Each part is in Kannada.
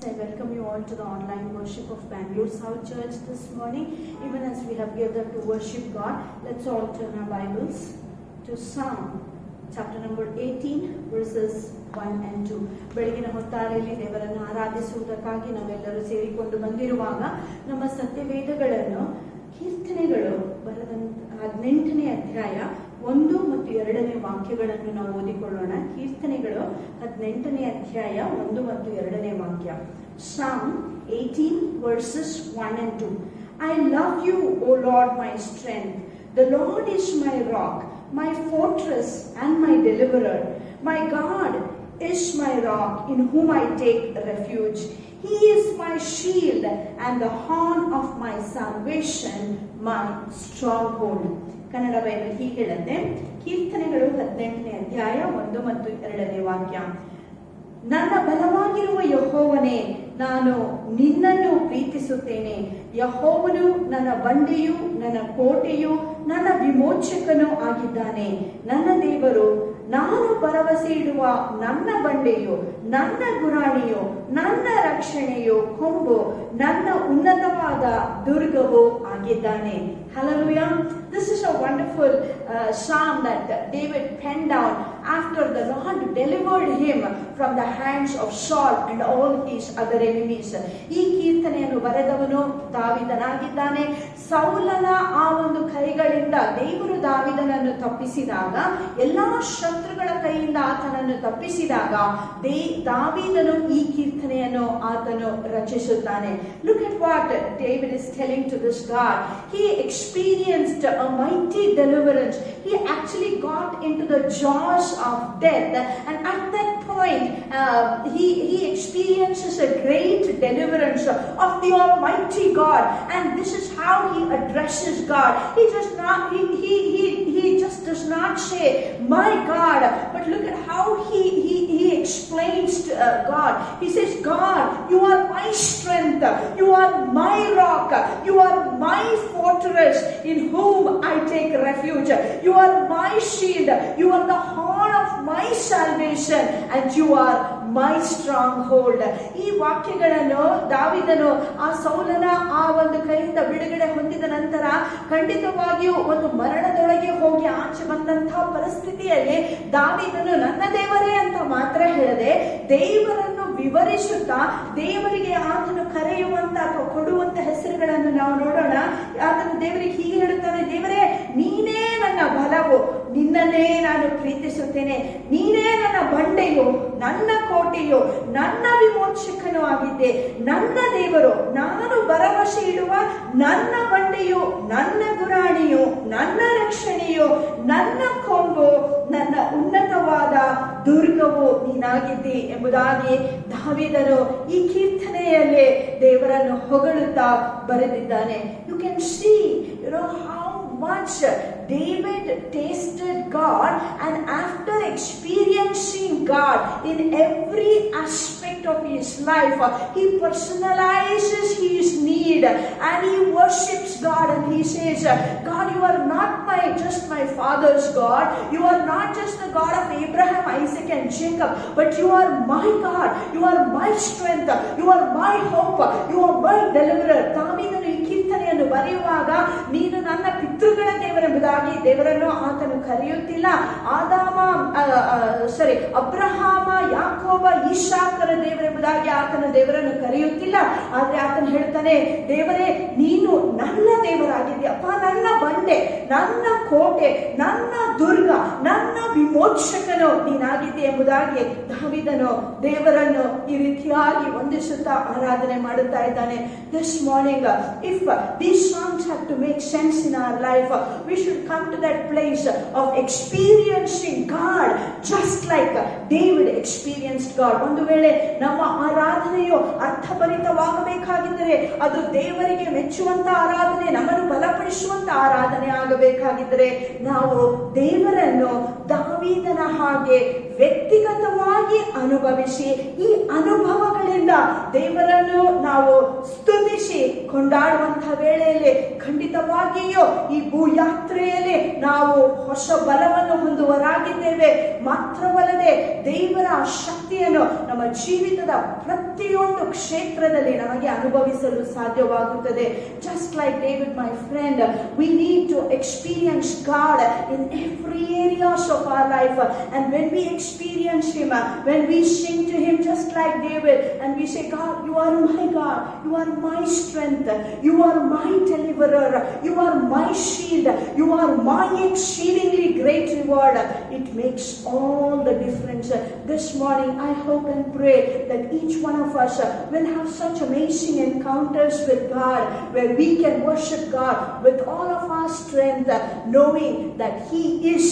I welcome you all to the online worship of Bangalore South Church this morning. Even as we have gathered to worship God, let's all turn our Bibles to Psalm chapter number 18 verses 1 and 2. ಬೆಳಗಿನ ಹೊತ್ತಾರೆಯಲ್ಲಿ ದೇವರನ್ನು ಆರಾಧಿಸುವುದಕ್ಕಾಗಿ ನಾವೆಲ್ಲರೂ ಸೇರಿಕೊಂಡು ಬಂದಿರುವಾಗ ನಮ್ಮ ಸತ್ಯವೇದಗಳನ್ನು ಕೀರ್ತನೆಗಳು ಬರೆದಂತ 18ನೇ ಅಧ್ಯಾಯ 1 ಮತ್ತು 2ನೇ ವಾಕ್ಯಗಳನ್ನು ನಾವು ಓದಿಕೊಳ್ಳೋಣ. ಕೀರ್ತನೆಗಳು 18ನೇ ಅಧ್ಯಾಯ 1 ಮತ್ತು 2ನೇ ವಾಕ್ಯ. Psalm 18 verses 1 and 2. I love you, O Lord, my strength. The Lord is my rock, my fortress and my deliverer. My God is my rock, in whom I take refuge. He is my shield and the horn of my salvation, my stronghold. Kannada Bible ಹೀಗೆ ಹೇಳುತ್ತೆ, ಕೀರ್ತನೆಗಳು 18ನೇ ಅಧ್ಯಾಯ 1 ಮತ್ತು 2ನೇ ವಾಕ್ಯ. ನನ್ನ ಬಲವಾಗಿರುವ ಯೆಹೋವನೇ, ನಾನು ನಿನ್ನನ್ನು ಪ್ರೀತಿಸುತ್ತೇನೆ. ಯೆಹೋವನು ನನ್ನ ಬಂಡೆಯೂ ನನ್ನ ಕೋಟೆಯೂ ನನ್ನ ವಿಮೋಚಕನೂ ಆಗಿದ್ದಾನೆ. ನನ್ನ ದೇವರು, ನಾನು ಭರವಸೆ ಇಡುವ ನನ್ನ ಬಂಡೆಯು, ನನ್ನ ಗುರಾಣಿಯು, ನನ್ನ ರಕ್ಷಣೆಯು, ಕೊಂಬು, ನನ್ನ ಉನ್ನತವಾದ ದುರ್ಗವು ಆಗಿದ್ದಾನೆ. Hallelujah. This is a wonderful psalm that David penned down after the Lord delivered him from the hands of Saul and all his other enemies. ಈ ಕೀರ್ತನೆಯನ್ನು ಬರೆದವನು ದಾವೀದನಾಗಿದ್ದಾನೆ. ಸೌಲನ ಆ ಒಂದು ಕೈಗಳಿಂದ ದೇವರು ದಾವೀದನನ್ನು ತಪ್ಪಿಸಿದಾಗ, ಎಲ್ಲಾ ಶತ್ರುಗಳ ಕೈಯಿಂದ ಆತನನ್ನು ತಪ್ಪಿಸಿದಾಗ ದಾವೀದನು ಈ ಕೀರ್ತನೆಯನ್ನು ಆತನು ರಚಿಸುತ್ತಾನೆ. Look at what David is telling to this God. He experienced a mighty deliverance. He actually got into the jaws of death, and at that point he experiences a great deliverance of the Almighty God, and this is how he addresses God. He just does not say my God, but look at how he explains to God. He says, God, you are my strength, you are my rock, you are my fortress, in whom I take refuge. You are my shield, you are the horn of my salvation, and you are my stronghold. ಈ ವಾಕ್ಯಗಳನ್ನು ದಾವೀದನು ಆ ಸೌಲನ ಆ ಒಂದು ಕೈಯಿಂದ ಬಿಡುಗಡೆ ಹೊಂದಿದ ನಂತರ ಖಂಡಿತವಾಗಿಯೂ ಒಂದು ಮರಣದೊಳಗೆ ಹೋಗಿ ಆಚೆ ಬಂದಂತಹ ಪರಿಸ್ಥಿತಿಯಲ್ಲಿ ದಾವೀದನು ನನ್ನ ದೇವರೇ ಅಂತ ಮಾತ್ರ ಹೇಳದೆ, ದೇವರನ್ನು ವಿವರಿಸುತ್ತಾ ದೇವರಿಗೆ ಆತನು ಕರೆಯುವಂತ ಅಥವಾ ಕೊಡುವಂತ ಹೆಸರುಗಳನ್ನು ನಾವು ನೋಡೋಣ. ಆತನು ದೇವರಿಗೆ ಹೀಗೆ ಹೇಳುತ್ತಾನೆ, ದೇವರೇ ನೀನೇ ನನ್ನ ಬಲವು, ನಿನ್ನನ್ನೇ ನಾನು ಪ್ರೀತಿಸುತ್ತೇನೆ. ನೀನೇ ನನ್ನ ಬಂಡೆಯು, ನನ್ನ ಕೋಟೆಯು, ನನ್ನ ವಿಮೋಚಕನೂ ಆಗಿದ್ದೆ. ನನ್ನ ದೇವರು, ನಾನು ಭರವಸೆ ಇಡುವ ನನ್ನ ಬಂಡೆಯು, ನನ್ನ ಗುರಾಣಿಯು, ನನ್ನ ರಕ್ಷಣೆಯು, ನನ್ನ ಕೊಂಬು, ನನ್ನ ಉನ್ನತವಾದ ದುರ್ಗವು ನೀನಾಗಿದ್ದಿ ಎಂಬುದಾಗಿ ದಾವೀದನು ಈ ಕೀರ್ತನೆಯಲ್ಲೇ ದೇವರನ್ನು ಹೊಗಳುತ್ತಾ ಬರೆದಿದ್ದಾನೆ. You can see how much David tasted God, and after experiencing God in every aspect of his life, he personalizes his need and he worships God, and he says, God, you are not just my father's God, you are not just the God of Abraham, Isaac and Jacob, but you are my God, you are my strength, you are my hope, you are my deliverer. ದಾವೀದನು ಈ ಕೀರ್ತನೆಯನ್ನು ಬರೆಯುವಾಗ, ನೀನು ನನ್ನ ಪಿತೃಗಳ ದೇವರೆಂಬುದಾಗಿ ದೇವರನ್ನು ಆತನು ಕರೆಯುತ್ತಿಲ್ಲ. ಅಬ್ರಹಾಮ, ಯಾಕೋಬ, ಈಶಾಕರ ದೇವರೆಂಬುದಾಗಿ ಆತನ ದೇವರನ್ನು ಕರೆಯುತ್ತಿಲ್ಲ. ಆದ್ರೆ ಆತನು ಹೇಳ್ತಾನೆ, ದೇವರೇ ನೀನು ನನ್ನ ದೇವರಾಗಿದ್ದೀಯಪ್ಪ, ನನ್ನ ಬಂಡೆ, ನನ್ನ ಕೋಟೆ, ನನ್ನ ದುರ್ಗ, ನನ್ನ ವಿಮೋಚಕನು ನೀನಾಗಿದ್ದೆ ಎಂಬುದಾಗಿ ದಾವೀದನು ದೇವರನ್ನು ಈ ರೀತಿಯಾಗಿ ವಂದಿಸುತ್ತಾ ಆರಾಧನೆ ಮಾಡುತ್ತಾ ಇದ್ದಾನೆ. This morning, if these songs have to make sense in our life, we should come to that place of experiencing God just like David experienced God. ಒಂದು ವೇಳೆ ನಮ್ಮ ಆರಾಧನೆಯು ಅರ್ಥಭರಿತವಾಗಬೇಕಾಗಿದ್ದರೆ, ಅದು ದೇವರಿಗೆ ಮೆಚ್ಚುವಂತ ಆರಾಧನೆ, ನಮ್ಮನ್ನು ಬಲಪಡಿಸುವಂತ ಆರಾಧನೆ ಆಗಬೇಕಾಗಿದ್ದರೆ, ನಾವು ದೇವರನ್ನು ದಾವೀದನ ಹಾಗೆ ವ್ಯಕ್ತಿಗತವಾಗಿ ಅನುಭವಿಸಿ, ಈ ಅನುಭವಗಳಿಂದ ದೇವರನ್ನು ನಾವು ಸ್ತುತಿಸಿ ಕೊಂಡಾಡುವಂತಹ ವೇಳೆಯಲ್ಲಿ ಖಂಡಿತವಾಗಿಯೂ ಈ ಭೂಯಾತ್ರೆಯಲ್ಲಿ ನಾವು ಹೊಸ ಬಲವನ್ನು ಹೊಂದುವರಾಗಿದ್ದೇವೆ. ಮಾತ್ರವಲ್ಲದೆ ದೇವರ ಶಕ್ತಿಯನ್ನು ನಮ್ಮ ಜೀವಿತದ ಪ್ರತಿಯೊಂದು ಕ್ಷೇತ್ರದಲ್ಲಿ ನಮಗೆ ಅನುಭವಿಸಲು ಸಾಧ್ಯವಾಗುತ್ತದೆ. Just like David, my friend, we need to experience God in every areas of our life. And when we experience Him, when we sing to Him just like David, and we say, God, you are my God, you are my strength, you are my deliverer, you are my shield, you are my exceedingly great reward, it makes all the difference. This morning I hope and pray that each one of us will have such amazing encounters with God, where we can worship God with all of our strength, knowing that He is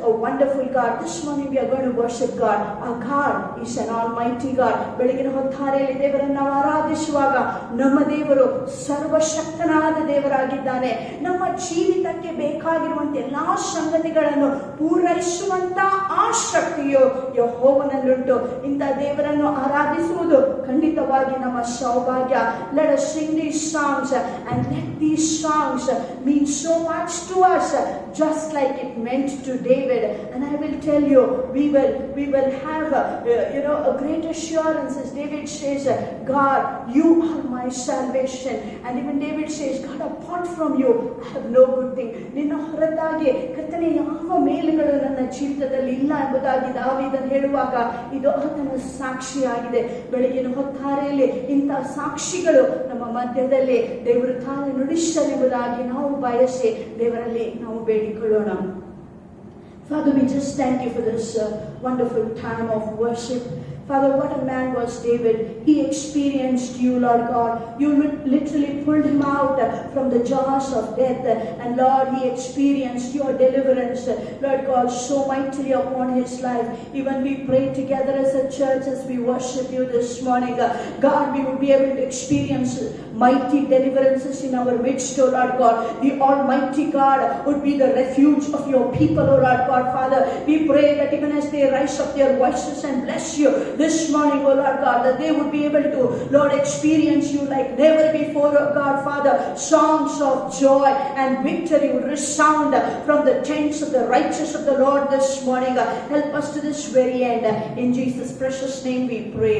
a wonderful God. This morning we are going to worship God. Our God is an almighty God. ಬೆಳಗಿನ ಹೊತ್ತಾರೆಯಲ್ಲಿ ದೇವರನ್ನು ನಾವು ಆರಾಧಿಸುವಾಗ ನಮ್ಮ ದೇವರು ಸರ್ವಶಕ್ತನಾದ ದೇವರಾಗಿದ್ದಾನೆ. ನಮ್ಮ ಜೀವಿತಕ್ಕೆ ಬೇಕಾಗಿರುವಂತ ಎಲ್ಲಾ ಸಂಗತಿಗಳನ್ನು ಪೂರೈಸುವಂತ ಆ ಶಕ್ತಿಯು ಯೆಹೋವನಲ್ಲುಂಟು. ಇಂಥ ದೇವರನ್ನು ಆರಾಧಿಸುವುದು ಖಂಡಿತವಾಗಿ ನಮ್ಮ ಸೌಭಾಗ್ಯ. Let us sing these songs and let these songs mean so much to us, just like it meant to David. And I will tell you, we will have a great assurance, as David says, God, you are my salvation. And even David says, God, apart from you I have no good thing. ನಿನ್ನ ಹೊರತಾಗಿ ಕರ್ತನೇ ಯಾವ ಮೇಲುಗಳು ನನ್ನ ಜೀವಿತದಲ್ಲಿ ಇಲ್ಲ ಎಂಬುದಾಗಿ ದಾವೀದನು ಹೇಳುವಾಗ ಇದು ಆತನ ಸಾಕ್ಷಿಯಾಗಿದೆ. ಬೆಳಗಿನ ಹೊತ್ತಾರೆಯಲ್ಲಿ ಇಂಥ ಸಾಕ್ಷಿಗಳು ನಮ್ಮ ಮಧ್ಯದಲ್ಲಿ ದೇವರು ತಾನು ನುಡಿಸಲೆಂಬುದಾಗಿ ನಾವು ಬಯಸಿ ದೇವರಲ್ಲಿ ನಾವು ಬೇಡಿಕೊಳ್ಳೋಣ. Father, we just thank you for this wonderful time of worship. Father, what a man was David. He experienced you, Lord God. You literally pulled him out from the jaws of death. And Lord, he experienced your deliverance, Lord God, so mightily upon his life. Even we pray together as a church as we worship you this morning. God, we will be able to experience mighty deliverances in our midst, O Lord God. The Almighty God would be the refuge of your people, O Lord God. Father, we pray that even as they rise up their voices and bless you this morning, O Lord God, that they would be able to, Lord, experience you like never before, O God, Father. Songs of joy and victory would resound from the tents of the righteous of the Lord this morning. Help us to this very end. In Jesus' precious name we pray.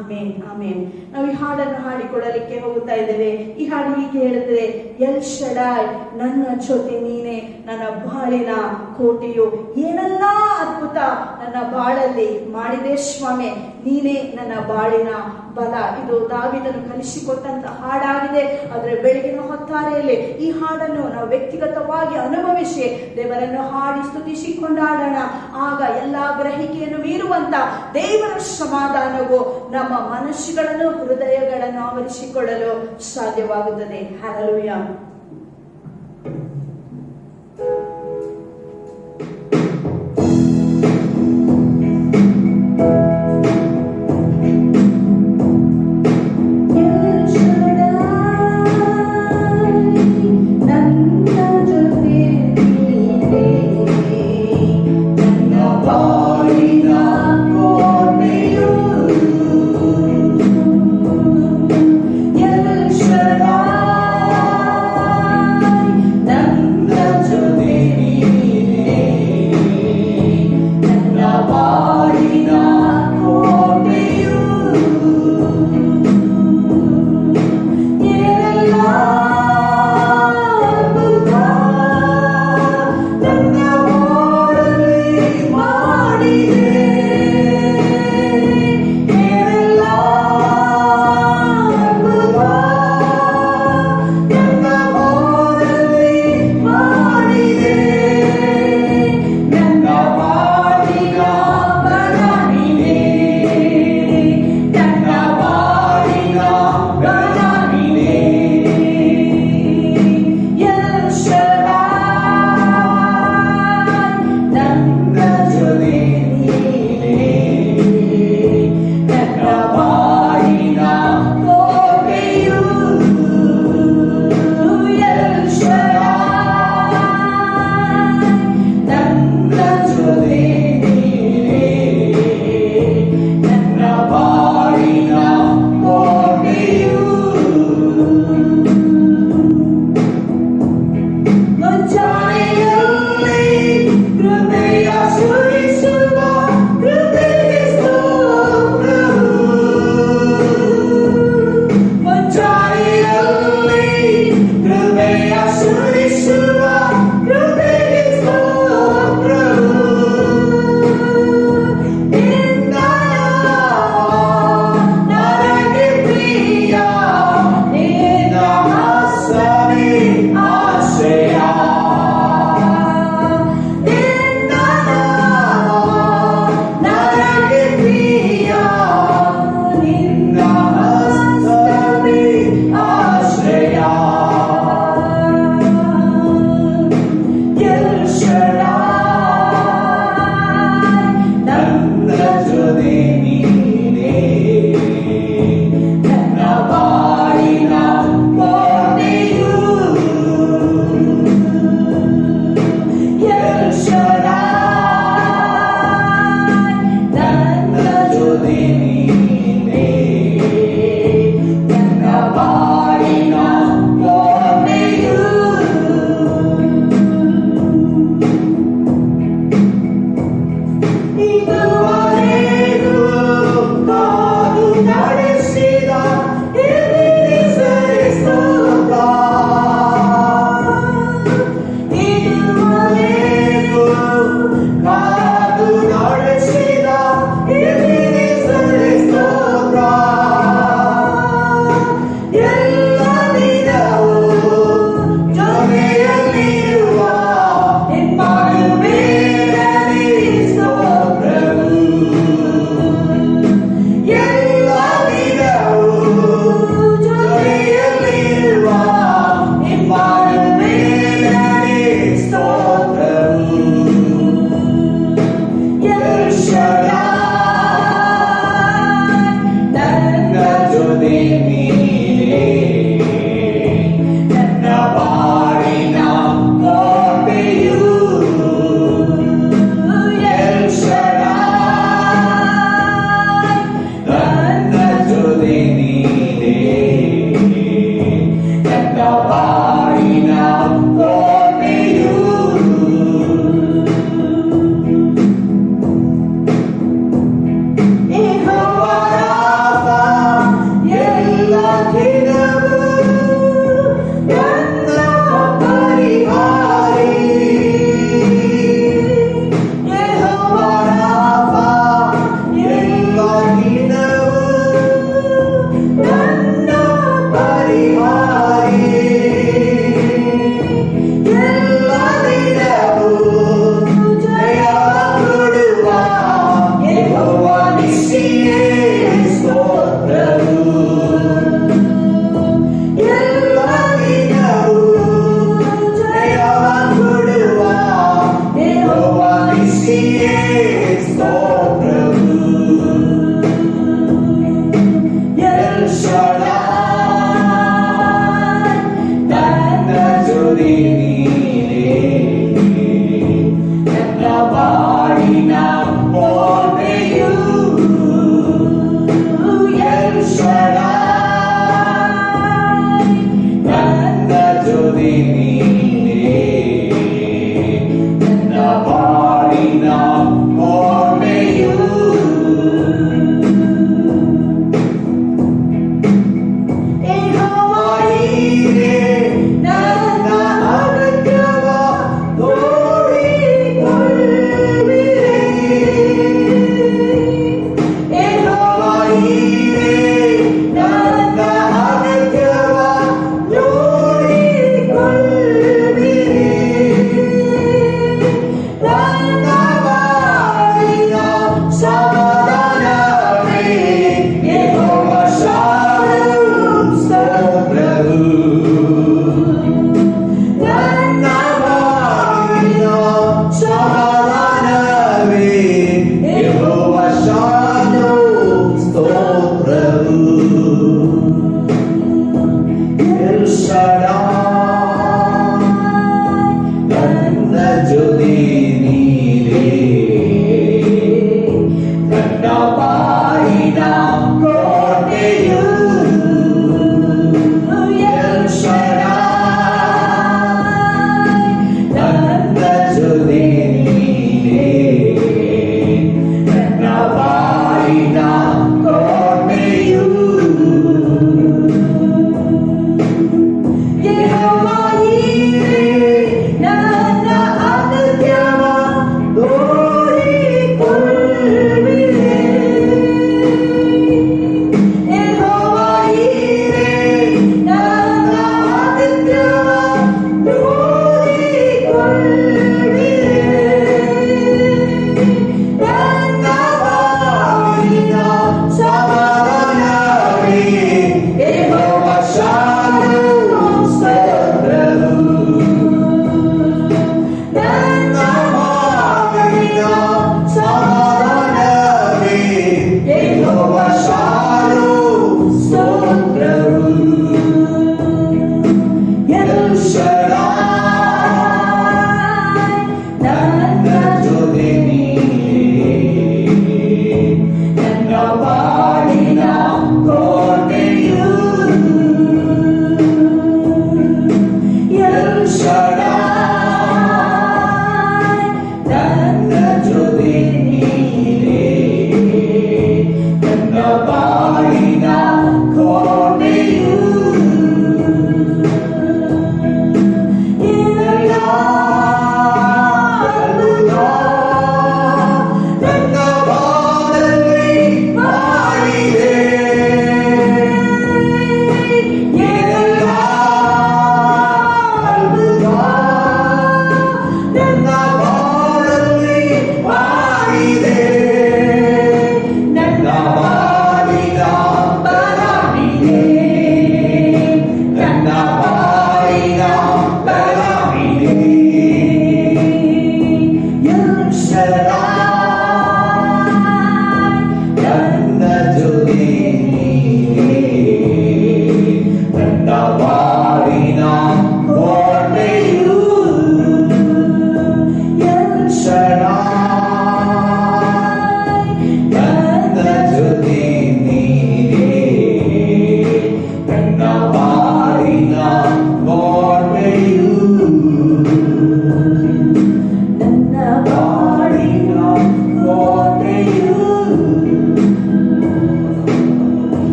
Amen. Amen. ನಾವು ಈ ಹಾಡನ್ನು ಹಾಡಿಕೊಳ್ಳಲಿಕ್ಕೆ ಹೋಗುತ್ತಾ ಇದ್ದೇವೆ. ಈ ಹಾಡು ಹೀಗೆ ಹೇಳುತ್ತದೆ, ಎಲ್ ಶಡಾಯ್ ನನ್ನ ಜೊತೆ ನೀನೆ, ನನ್ನ ಬಾಳಿನ ಕೋಟೆಯು. ಏನೆಲ್ಲ ಅದ್ಭುತ ನನ್ನ ಬಾಳಲ್ಲಿ ಮಾಡಿದೆ ಸ್ವಾಮಿ, ನೀನೇ ನನ್ನ ಬಾಳಿನ ಬಲ. ಇದು ದಾವೀದನು ಕಲಿಸಿಕೊಟ್ಟಂತ ಹಾಡಾಗಿದೆ. ಆದರೆ ಬೆಳಗಿನ ಹೊತ್ತಾರೆಯಲ್ಲಿ ಈ ಹಾಡನ್ನು ನಾವು ವ್ಯಕ್ತಿಗತವಾಗಿ ಅನುಭವಿಸಿ ದೇವರನ್ನು ಹಾಡಿ ಸ್ತುತಿಸಿ ಕೊಂಡಾಡೋಣ. ಆಗ ಎಲ್ಲಾ ಗ್ರಹಿಕೆಯನ್ನು ಮೀರುವಂತ ದೇವರ ಸಮಾಧಾನವು ನಮ್ಮ ಮನಸ್ಸುಗಳನ್ನು ಹೃದಯಗಳನ್ನು ಆವರಿಸಿಕೊಳ್ಳಲು ಸಾಧ್ಯವಾಗುತ್ತದೆ. ಹಲ್ಲೆಲೂಯಾ. Shaddai.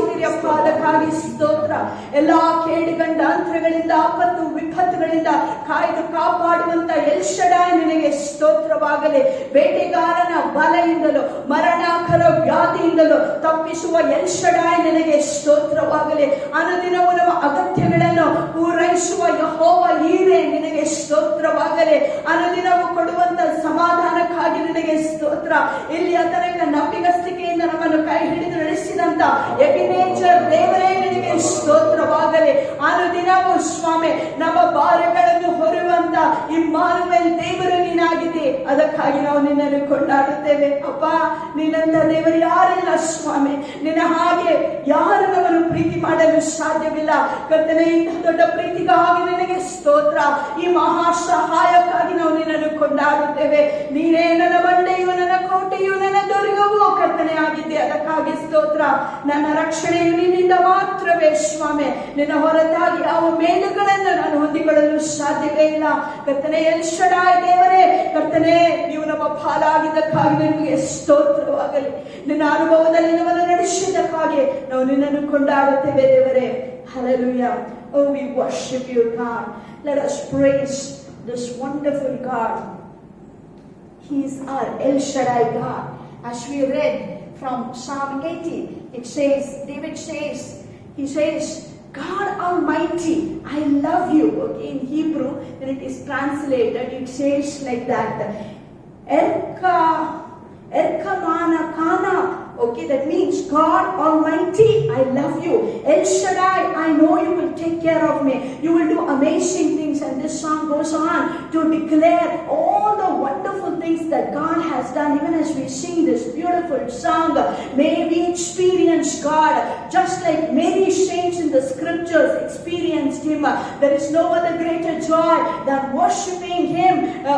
ಕಾಯುತ್ತೀರಿಯಪ್ಪ, ಅದಕ್ಕಾಗಿ ಸ್ತೋತ್ರ. ಎಲ್ಲಾ ಕೇಡುಗಂಡಾಂತರಗಳಿಂದ, ಆಪತ್ತು ವಿಪತ್ತುಗಳಿಂದ ಕಾಯ್ದು ಕಾಪಾಡುವಂತ ಎಲ್ ಶಡಾಯ್ ನಿನಗೆ ಸ್ತೋತ್ರವಾಗಲಿ. ಬೇಟೆಗಾರನ ಬಲೆಯಿಂದಲೂ ಮರಣಾಕರ ವ್ಯಾಧಿಯಿಂದಲೂ ತಪ್ಪಿಸುವ ಎಲ್ ಶಡಾಯ್ ನಿನಗೆ ಸ್ತೋತ್ರವಾಗಲಿ. ಅನುದಿನವೂ ನಮ್ಮ ಅಗತ್ಯಗಳನ್ನು ಪೂರೈಸುವ ಯೆಹೋವ ಈರೆ ನಿನಗೆ ಸ್ತೋತ್ರವಾಗಲಿ. ಅನುದಿನವೂ ಕೊಡುವಂತ ಸಮಾಧಾನಕ್ಕಾಗಿ ನಿನಗೆ ಸ್ತೋತ್ರ. ಇಲ್ಲಿಯ ತನಕ ನಂಬಿಗಸ್ತಿಕೆಯಿಂದ ನಮ್ಮನ್ನು ಕೈ ಹಿಡಿದು ನಡೆಸಿದಂತ ಎಬಿನೇಚರ್ ದೇವರೇ ನಿನಗೆ ಸ್ತೋತ್ರವಾಗಲಿ. ಅನುದಿನವೂ ಸ್ವಾಮಿ ನಮ್ಮ ಭಾರಗಳನ್ನು ಹೊರುವಂತ ಇಮ್ಮಾನುವೇಲ್ ದೇವರು ನೀನಾಗಿದೆ, ಅದಕ್ಕಾಗಿ ನಾವು ನಿನ್ನನ್ನು ಕೊಂಡಾಡುತ್ತೇವೆ. ಅಪ್ಪ, ನಿನ್ನಂತ ದೇವರು ಯಾರಿಲ್ಲ ಸ್ವಾಮಿ, ನಿನ್ನ ಹಾಗೆ ಯಾರು ನಮ್ಮನ್ನು ಪ್ರೀತಿ ಮಾಡಲು ಸಾಧ್ಯವಿಲ್ಲ. ಕರ್ತನೇ, ಇಂಥ ದೊಡ್ಡ ಪ್ರೀತಿಗಾಗಿ ನಿನಗೆ ಸ್ತೋತ್ರ. ಈ ಮಹಾ ಸಹಾಯಕ್ಕಾಗಿ ನಾವು ನಿನ್ನನ್ನು ಕೊಂಡಾಡುತ್ತೇವೆ. ನೀನೇ ನನ್ನ ಬಂಡೆಯು, ನನ್ನ ಕೋಟೆಯು, ನನ್ನ ದುರ್ಗವೂ ಕರ್ತನೆ ಆಗಿದ್ದೆ, ಅದಕ್ಕಾಗಿ ಸ್ತೋತ್ರ. ನನ್ನ ರಕ್ಷಣೆಯು ನಿನ್ನಿಂದ ಮಾತ್ರವೇ ಸ್ವಾಮಿ, ನಿನ್ನ ಹೊರತಾಗಿ ಯಾವ ಮೇಲುಗಳನ್ನು ನಾನು ಹೊಂದಿಕೊಳ್ಳಲು ಸಾಧ್ಯವೇ ಇಲ್ಲ. ಕರ್ತನೆ ಎಲ್ ಶಡಾಯ್ ದೇವರೇ, ಕರ್ತನೆ ನೀವು ನಮ್ಮ ಪಾಲಾಗಿದ್ದಕ್ಕಾಗಿ ನಿಮಗೆ ಸ್ತೋತ್ರವಾಗಲಿ. ನಿನ್ನ ಅನುಭವದಲ್ಲಿ ನಮ್ಮನ್ನು ನಡೆಸಿದ್ದಕ್ಕಾಗಿ ನಾವು ನಿನ್ನನ್ನು ಕೊಂಡಾಡುತ್ತೇವೆ ದೇವರೇ. Hallelujah. Oh, we worship you, God. Let us praise this wonderful God. He is our El Shaddai God. As we read from Psalm 80, it says, David says, he says, God Almighty, I love you. Okay, in Hebrew, when it is translated, it says like that. Erka mana kana. Okay, that means God Almighty, I love you. El Shaddai, I know you will take care of me. You will do amazing things. And this song goes on to declare all the wonderful things that God has done. Even as we sing this beautiful song, may we experience God just like many saints in the scriptures experienced Him. There is no other greater joy than worshiping Him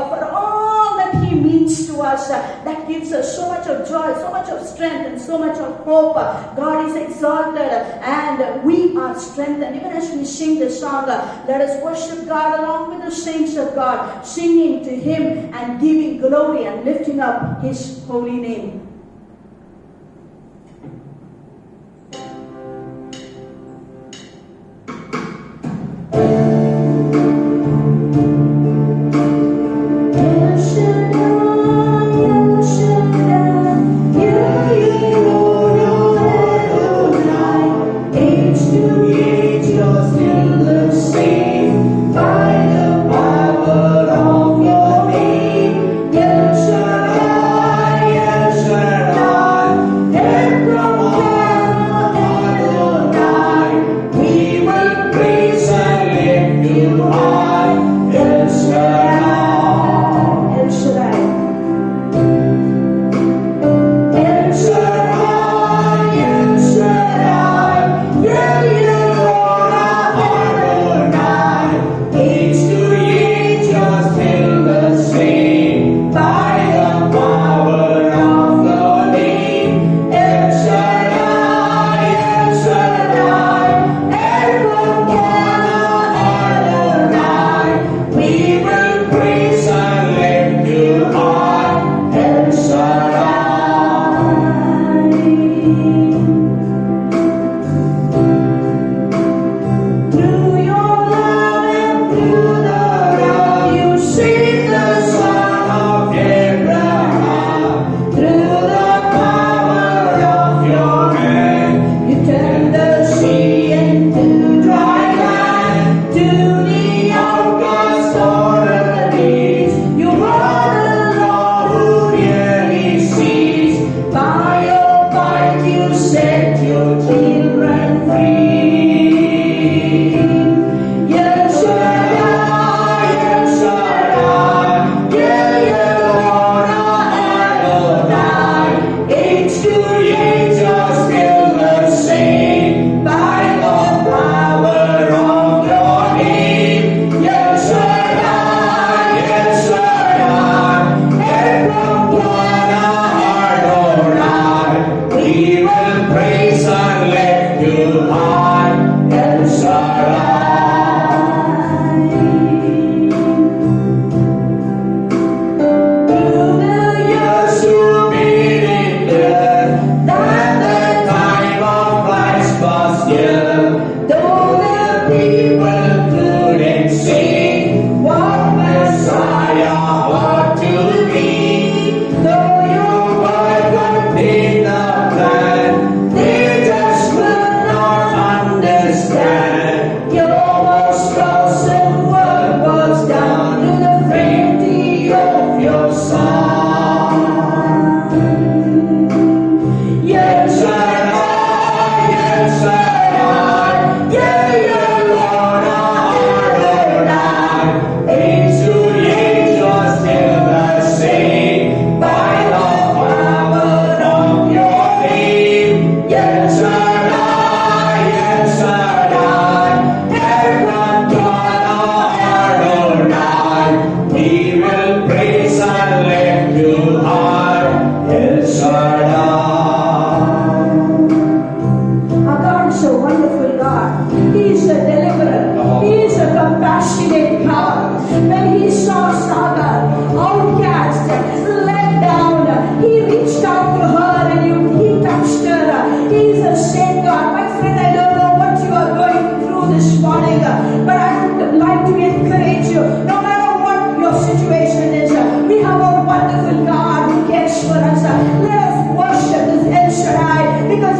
for all that He means to us. That gives us so much of joy, so much of strength, and so much of hope. God is exalted and we are strengthened. Even as we sing this song, let us worship God along with the saints of God, singing to Him and giving glory and lifting up His holy name.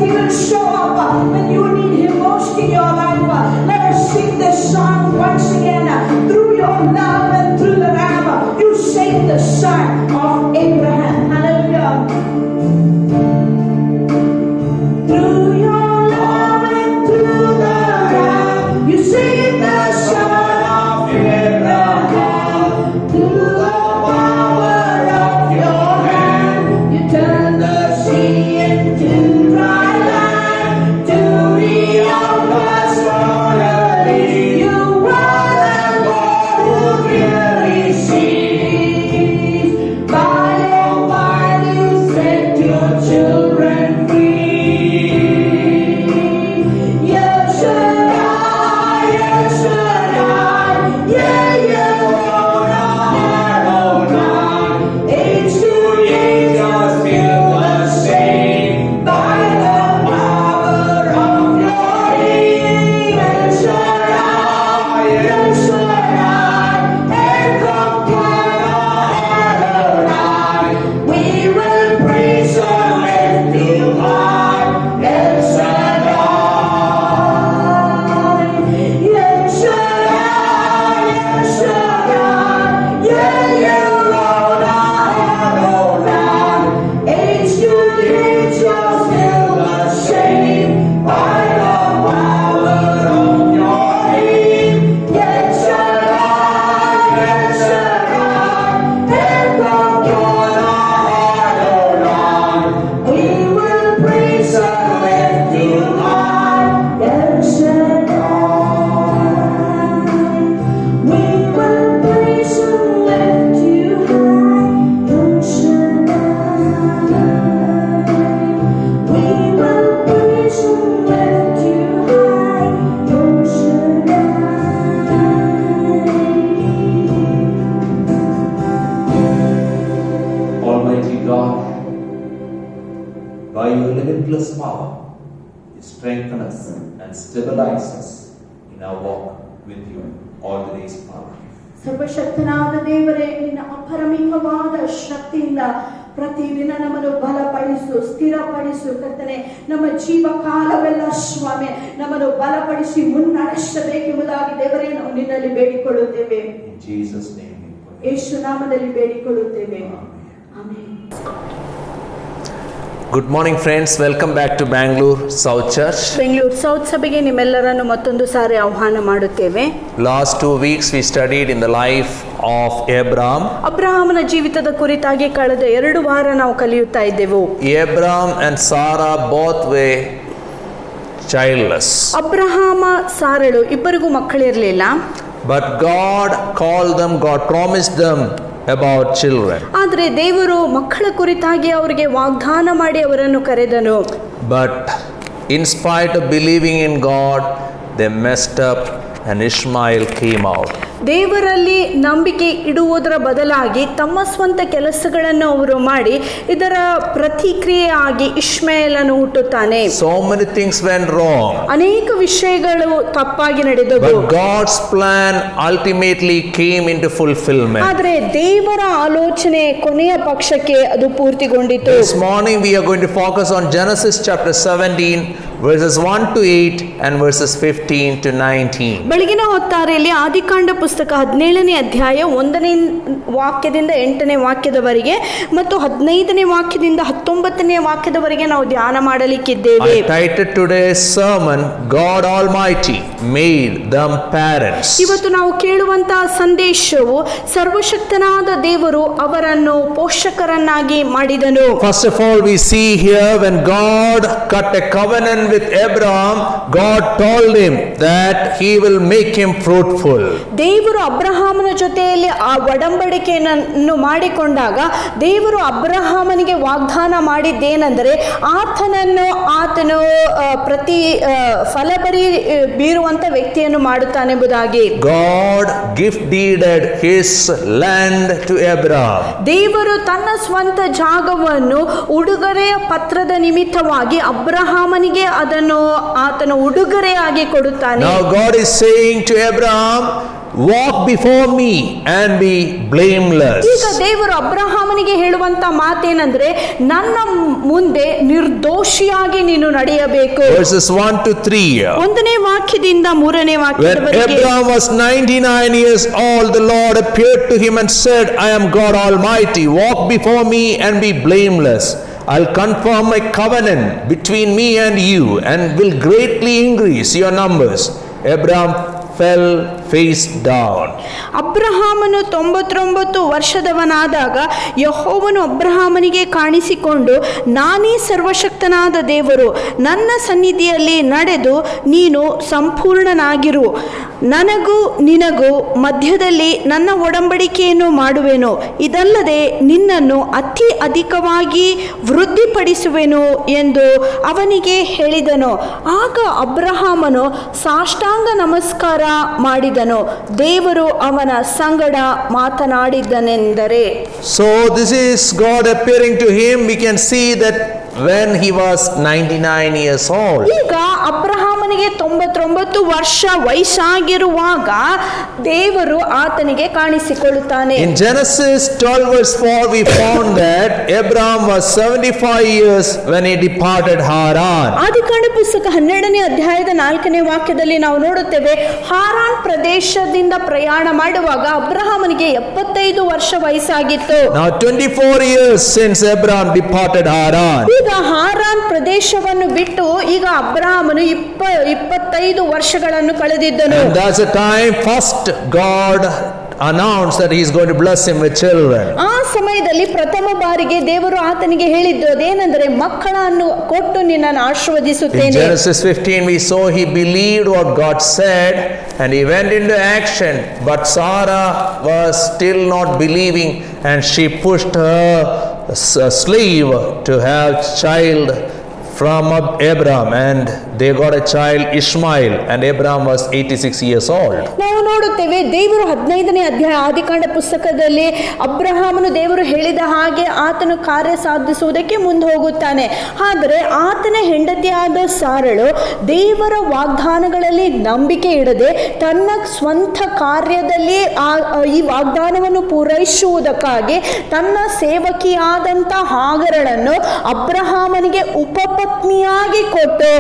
He will show up when you need Him most in your life. Let us sing this song once again. Through your love and through the Lamb, you saved the son of Abraham. Hallelujah. Through your love and through the Lamb, you saved the son of Abraham. Through the power of your hand, you turned the sea into dry land. To the outcast wanderers, you were the Lord who really sees. By your word you set your children free. Yes, Shaddai, yes, Shaddai, yeah, yeah, Lord, Adonai. Age to age you're still the same. By the power of your name. Yes, Shaddai, yes, Shaddai, and from Adonai. We will praise and lift you high. Yes, Shaddai, yes, Shaddai, yes, Shaddai, yeah, yeah, Lord, Adonai. Age to age you're still the same. By the power of your name. Yes, Shaddai, yes, Shaddai, and from Adonai. We will praise and lift you high. Yes, Shaddai. We will praise and lift you high. Yes, Shaddai. We will praise and lift you high. Yes, Shaddai. Almighty God, by your limitless power, you strengthen us and stabilize us in our walk with you all the days of our life. ಸರ್ವಶಕ್ತನಾದ ದೇವರೇ, ನಿನ್ನ ಅಪರಿಮಿತವಾದ ಶಕ್ತಿಯಿಂದ ಪ್ರತಿದಿನ ನಮ್ಮನ್ನು ಬಲಪಡಿಸು, ಸ್ಥಿರಪಡಿಸು ಕರ್ತನೆ. ನಮ್ಮ ಜೀವ ಕಾಲವೆಲ್ಲ ಸ್ವಾಮಿ ನಮ್ಮನ್ನು ಬಲಪಡಿಸಿ ಮುನ್ನಡೆಸಬೇಕೆಂಬುದಾಗಿ ದೇವರೇ ನಾವು ನಿನ್ನಲ್ಲಿ ಬೇಡಿಕೊಳ್ಳುತ್ತೇವೆ. In Jesus' name we pray. ಯೇಸು ನಾಮದಲ್ಲಿ ಬೇಡಿಕೊಳ್ಳುತ್ತೇವೆ. Amen. Good morning friends, welcome back to Bangalore South Church. Bengaluru south ಸಭೆಗೆ ನಿಮ್ಮೆಲ್ಲರನ್ನು ಮತ್ತೊಂದು ಸಾರಿ ಆಹ್ವಾನ ಮಾಡುತ್ತೇವೆ. Last 2 weeks we studied in the life of Abraham. ಅಬ್ರಹಾಮನ ಜೀವಿತದ ಕುರಿತಾಗಿ ಕಳೆದ 2 ವಾರ ನಾವು ಕಲಿಯುತ್ತಾ ಇದ್ದೆವು. Abraham and Sarah both were childless. Abraham ಸಾರಳು ಇಬ್ಬರಿಗೂ ಮಕ್ಕಳಿರಲಿಲ್ಲ. But God called them, God promised them about children. ಆದರೆ ದೇವರು ಮಕ್ಕಳ ಕುರಿತಾಗಿ ಅವರಿಗೆ ವಾಗ್ದಾನ ಮಾಡಿ ಅವರನ್ನು ಕರೆದನು. But in spite of believing in God, they messed up and Ishmael came out. ದೇವರಲ್ಲಿ ನಂಬಿಕೆ ಇಡುವುದರ ಬದಲಾಗಿ ತಮ್ಮ ಸ್ವಂತ ಕೆಲಸಗಳನ್ನು ಅವರು ಮಾಡಿ ಇದರ ಪ್ರತಿಕ್ರಿಯೆಯಾಗಿ ಇಷ್ಮಾಯೇಲನು ಹುಟ್ಟುತ್ತಾನೆ. So many things went wrong. ಅನೇಕ ವಿಷಯಗಳು ತಪ್ಪಾಗಿ ನಡೆದವು. But God's plan ultimately came into fulfillment. ಆದರೆ ದೇವರ ಆಲೋಚನೆ ಕೊನೆಯ ಪಕ್ಷಕ್ಕೆ ಅದು ಪೂರ್ತಿಗೊಂಡಿತು. This morning we are going to focus on Genesis chapter 17 verses 1 to 8 and verses 15 to 19. ಬೆಳಗಿನ ಹೊತ್ತಾರೆಯಲ್ಲಿ ಆದಿಕಾಂಡ ಪುಸ್ತಕ 17ನೇ ಅಧ್ಯಾಯ 1ನೇ ವಾಕ್ಯದಿಂದ 8ನೇ ವಾಕ್ಯದವರೆಗೆ ಮತ್ತು 15ನೇ ವಾಕ್ಯದಿಂದ 19ನೇ ವಾಕ್ಯದವರೆಗೆ ನಾವು ಧ್ಯಾನ ಮಾಡಲಿಕ್ಕಿದ್ದೇವೆ. I titled today's sermon God Almighty made them parents. ಇವತ್ತು ನಾವು ಕೇಳುವಂತಹ ಸಂದೇಶವು ಸರ್ವಶಕ್ತನಾದ ದೇವರು ಅವರನ್ನು ಪೋಷಕರನ್ನಾಗಿ ಮಾಡಿದನು. First of all, we see here when God cut a covenant with Abraham, God told him that he will make him fruitful. ದೇವರು ಅಬ್ರಹಾಮನ ಜೊತೆಯಲ್ಲಿ ಆ ಒಡಂಬಡಿಕೆಯನ್ನು ಮಾಡಿಕೊಂಡಾಗ ದೇವರು ಅಬ್ರಹಾಮನಿಗೆ ವಾಗ್ದಾನ ಮಾಡಿದ್ದೇನೆಂದರೆ ಆತನು ಪ್ರತಿ ಫಲಬರಿ ಬೀರುವಂತ ವ್ಯಕ್ತಿಯನ್ನು ಮಾಡುತ್ತಾನೆಂಬುದಾಗಿ. God gift deeded his land to Abraham. ದೇವರು ತನ್ನ ಸ್ವಂತ ಜಾಗವನ್ನು ಉಡುಗೊರೆಯ ಪತ್ರದ ನಿಮಿತ್ತವಾಗಿ ಅಬ್ರಹಾಮನಿಗೆ ಅದನ್ನು ಆತನ ಉಡುಗೊರೆಯಾಗಿ ಕೊಡುತ್ತಾನೆ. Now God is saying to Abraham, walk before me and be blameless. ಈಗ ದೇವರು ಅಬ್ರಹಾಮನಿಗೆ ಹೇಳುವಂತ ಮಾತೇನಂದ್ರೆ, ನನ್ನ ಮುಂದೆ ನಿರ್ದೋಷಿಯಾಗಿ ನೀನು ನಡೆಯಬೇಕು. Verses 1 to 3. 1ನೇ ವಾಕ್ಯದಿಂದ 3ನೇ When ವಾಕ್ಯದವರೆಗೆ. Abraham was 99 years old, the Lord appeared to him and said, I am God Almighty. Walk before me and be blameless. I'll confirm my covenant between me and you and will greatly increase your numbers. Abraham fell face down. ಅಬ್ರಹಾಮನು 99 ವರ್ಷದವನಾದಾಗ ಯೆಹೋವನು ಅಬ್ರಹಾಮನಿಗೆ ಕಾಣಿಸಿಕೊಂಡು, ನಾನೇ ಸರ್ವಶಕ್ತನಾದ ದೇವರು, ನನ್ನ ಸನ್ನಿಧಿಯಲ್ಲಿ ನಡೆದು ನೀನು ಸಂಪೂರ್ಣನಾಗಿರು. ನನಗೂ ನಿನಗೂ ಮಧ್ಯದಲ್ಲಿ ನನ್ನ ಒಡಂಬಡಿಕೆಯನ್ನು ಮಾಡುವೆನು. ಇದಲ್ಲದೆ ನಿನ್ನನ್ನು ಅತಿ ಅಧಿಕವಾಗಿ ವೃದ್ಧಿಪಡಿಸುವೆನು ಎಂದು ಅವನಿಗೆ ಹೇಳಿದನು. ಆಗ ಅಬ್ರಹಾಮನು ಸಾಷ್ಟಾಂಗ ನಮಸ್ಕಾರ ಮಾಡಿದನು. ದೇವರು ಅವನ ಸಂಗಡ ಮಾತನಾಡಿದನೆಂದರೆ. So this is God appearing to him. We can see that when he was 99 years old. ಈಗ ಅಬ್ರಹಾಮನಿಗೆ 99 ವರ್ಷ ವಯಸ್ಸಾಗಿರುವಾಗ ದೇವರು ಆತನಿಗೆ ಕಾಣಿಸಿಕೊಳ್ಳುತ್ತಾನೆ. In Genesis 12 verse 4 we found that Abraham was 75 years when he departed Haran. ಆದಿಕಾಂಡ ಪುಸ್ತಕ 12ನೇ ಅಧ್ಯಾಯದ 4ನೇ ವಾಕ್ಯದಲ್ಲಿ ನಾವು ನೋಡುತ್ತೇವೆ, ಹಾರಾನ್ ಪ್ರದೇಶದಿಂದ ಪ್ರಯಾಣ ಮಾಡುವಾಗ ಅಬ್ರಹಾಮನಿಗೆ 75 ವರ್ಷ ವಯಸ್ಸಾಗಿತ್ತು. Now 24 years since Abraham departed Haran. ಈಗ ಹಾರಾನ್ ಪ್ರದೇಶವನ್ನು ಬಿಟ್ಟು ಈಗ ಅಬ್ರಹಾಮನು 25 ವರ್ಷಗಳನ್ನು ಕಳೆದಿದ್ದನು. And that's the time first God announced that he is going to bless him with children. ಆ ಸಮಯದಲ್ಲಿ ಪ್ರಥಮ ಬಾರಿಗೆ ದೇವರು ಆತನಿಗೆ ಹೇಳಿದ್ದು ಅದೇನೆಂದರೆ, ಮಕ್ಕಳನ್ನು ಕೊಟ್ಟು ನಿನ್ನನ್ನು In ಆಶೀರ್ವದಿಸುತ್ತೇನೆ. Genesis 15 we saw he believed what God said and he went into action, but Sarah was still not believing and she pushed her slave to have child from Abraham, and they got a child Ishmael, and Abraham was 86 years old. ನಾವು ನೋಡುತ್ತೇವೆ, ದೇವರು 15ನೇ ಅಧ್ಯಾಯ ಆದಿಕಾಂಡ ಪುಸ್ತಕದಲ್ಲಿ ಅಬ್ರಹಾಮನು ದೇವರು ಹೇಳಿದ ಹಾಗೆ ಆತನು ಕಾರ್ಯ ಸಾಧಿಸುವುದಕ್ಕೆ ಮುಂದೆ ಹೋಗುತ್ತಾನೆ. ಆದರೆ ಆತನ ಹೆಂಡತಿಯಾದ ಸಾರಳು ದೇವರ ವಾಗ್ದಾನಗಳಲ್ಲಿ ನಂಬಿಕೆ ಇಡದೆ ತನ್ನ ಸ್ವಂತ ಕಾರ್ಯದಲ್ಲಿ ಈ ವಾಗ್ದಾನವನ್ನು ಪೂರೈಸುವುದಕ್ಕಾಗಿ ತನ್ನ ಸೇವಕಿಯಾದಂಥ ಹಾಗರಳನ್ನು ಅಬ್ರಹಾಮನಿಗೆ ಉಪಪತ್ನಿಯಾಗಿ ಕೊಟ್ಟು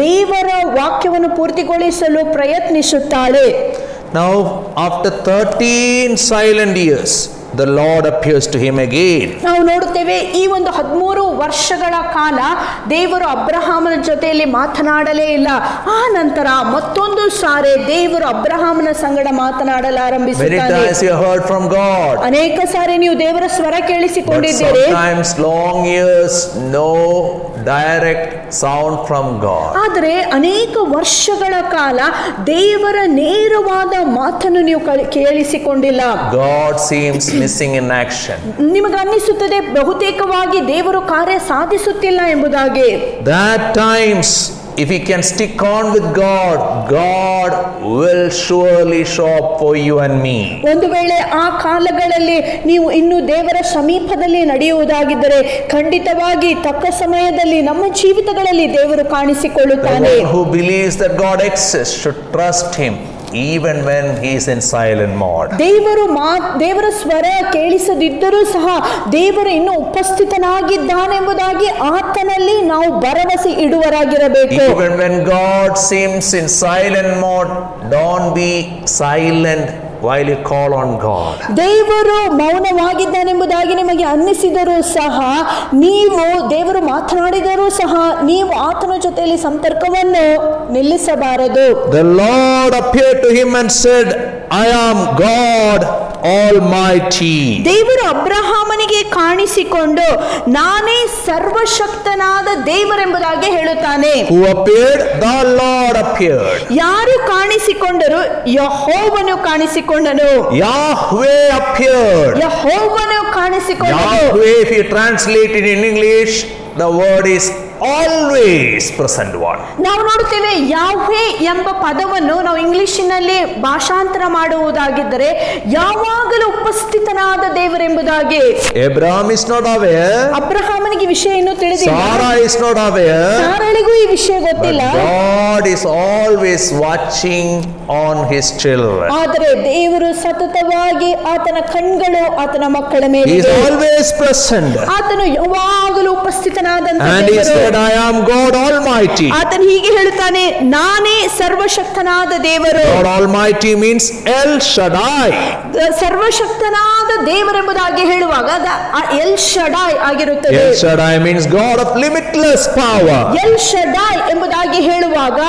ದೇವರ ವಾಕ್ಯವನ್ನು ಪೂರ್ತಿಗೊಳಿಸಲು ಪ್ರಯತ್ನಿಸುತ್ತಾಳೆ. Now after 13 silent years the Lord appears to him again. ನಾವು ನೋಡುತ್ತೇವೆ, ಈ ಒಂದು 13 ವರ್ಷಗಳ ಕಾಲ ದೇವರು ಅಬ್ರಹಾಮನ ಜೊತೆಯಲ್ಲಿ ಮಾತನಾಡಲೇ ಇಲ್ಲ. ಆ ನಂತರ ಮತ್ತೊಂದು ಸಾರಿ ದೇವರು ಅಬ್ರಹಾಮನ ಸಂಗಡ ಮಾತನಾಡಲು Many ಆರಂಭಿಸುತ್ತಾನೆ. times you heard from God, ಅನೇಕ ಸಾರಿ ನೀವು ದೇವರ ಸ್ವರ but ಕೇಳಿಸಿಕೊಂಡಿದ್ದೀರಿ. sometimes long years no direct sound from God. ಆದರೆ ಅನೇಕ ವರ್ಷಗಳ ಕಾಲ ದೇವರ ನೇರವಾದ ಮಾತನ್ನು ನೀವು ಕೇಳಿಸಿಕೊಂಡಿಲ್ಲ. God seems missing in action. ನಿಮಗೆ ಅನ್ನಿಸುತ್ತದೆ ಬಹುತೇಕವಾಗಿ ದೇವರು ಕಾರ್ಯ ಸಾಧಿಸುತ್ತಿಲ್ಲ ಎಂಬುದಾಗಿ. That times if you can stick on with God, God will surely show up for you and me. ಒಂದು ವೇಳೆ ಆ ಕಾಲಗಳಲ್ಲಿ ನೀವು ಇನ್ನು ದೇವರ ಸಮೀಪದಲ್ಲಿ ನಡೆಯುವುದಾಗಿದ್ದರೆ ಖಂಡಿತವಾಗಿ ತಕ್ಕ ಸಮಯದಲ್ಲಿ ನಮ್ಮ ಜೀವಿತಗಳಲ್ಲಿ ದೇವರು ಕಾಣಿಸಿಕೊಳ್ಳುತ್ತಾನೆ. The one who believes that God exists should trust him even when he is in silent mode. ದೇವರ ಸ್ವರ ಕೇಳಿಸದಿದ್ದರೂ ಸಹ ದೇವರು ಇನ್ನು ಉಪಸ್ಥಿತನಾಗಿದ್ದಾನೆಂಬುದಾಗಿ ಆತನಲ್ಲಿ ನಾವು ಭರವಸೆ ಇಡುವರಾಗಿರಬೇಕು. Even when God seems in silent mode, don't be silent while you call on God. ದೇವರು ಮೌನವಾಗಿದ್ದಾನೆಂಬುದಾಗಿ ನಿಮಗೆ ಅನ್ನಿಸಿದರೂ ಸಹ, ನೀವು ದೇವರು ಮಾತನಾಡಿದರೂ ಸಹ ನೀವು ಆತನ ಜೊತೆಯಲ್ಲಿ ಸಂಪರ್ಕವನ್ನು ನಿಲ್ಲಿಸಬಾರದು. The Lord appeared to him and said, I am God Almighty. ದೇವರು ಅಬ್ರಹಾಮನಿಗೆ ಕಾಣಿಸಿಕೊಂಡು ನಾನೇ ಸರ್ವಶಕ್ತನಾದ ದೇವರೆಂಬುದಾಗಿ ಹೇಳುತ್ತಾನೆ. Who appeared? The Lord appeared. ಯಾರು ಕಾಣಿಸಿಕೊಂಡರು? ಯೆಹೋವನು ಕಾಣಿಸಿಕೊಂಡನು. Yahweh appeared. ಯೆಹೋವನು ಕಾಣಿಸಿಕೊಂಡನು. Yahweh, if you translate it in English, the word is always present one. ನಾವು ನೋಡುತ್ತೇವೆ ಯಾಹ್ವೆ ಎಂಬ ಪದವನ್ನು ನಾವು ಇಂಗ್ಲಿಷಿನಲ್ಲಿ ಭಾಷಾಂತರ ಮಾಡುವುದಾಗಿದ್ದರೆ ಯಾವಾಗಲೂ ಉಪಸ್ಥಿತನಾದ ದೇವರೆಂಬುದಾಗಿ. Abraham is not aware. ಅಬ್ರಹಾಮನಿಗೆ ವಿಷಯ ಇನ್ನೂ ತಿಳಿದಿಲ್ಲ. Sarah is not aware. ಸಾರಳಿಗೂ ಈ ವಿಷಯ ಗೊತ್ತಿಲ್ಲ. But God is always watching on his children. ಆದರೆ ದೇವರು ಸತತವಾಗಿ ಆತನ ಕಣ್ಗಳು ಆತನ ಮಕ್ಕಳ ಮೇಲೆ He is always present. ಆತನು ಯಾವಾಗಲೂ ಉಪಸ್ಥಿತನಾದಂತ And he ದೇವರು. said, I am God Almighty. ಆತನು ಹೀಗೆ ಹೇಳುತ್ತಾನೆ, ನಾನೇ ಸರ್ವಶಕ್ತನಾದ ದೇವರು. God Almighty means El Shaddai. ಸರ್ವಶಕ್ತನಾದ ದೇವರೆಂಬುದಾಗಿ ಹೇಳುವಾಗ ಎಲ್ ಶಡಾಯ್ ಆಗಿರುತ್ತದೆ. El Shaddai means God of limitless power. L Shaddai ಎಂಬುದಾಗಿ ಹೇಳುವಾಗ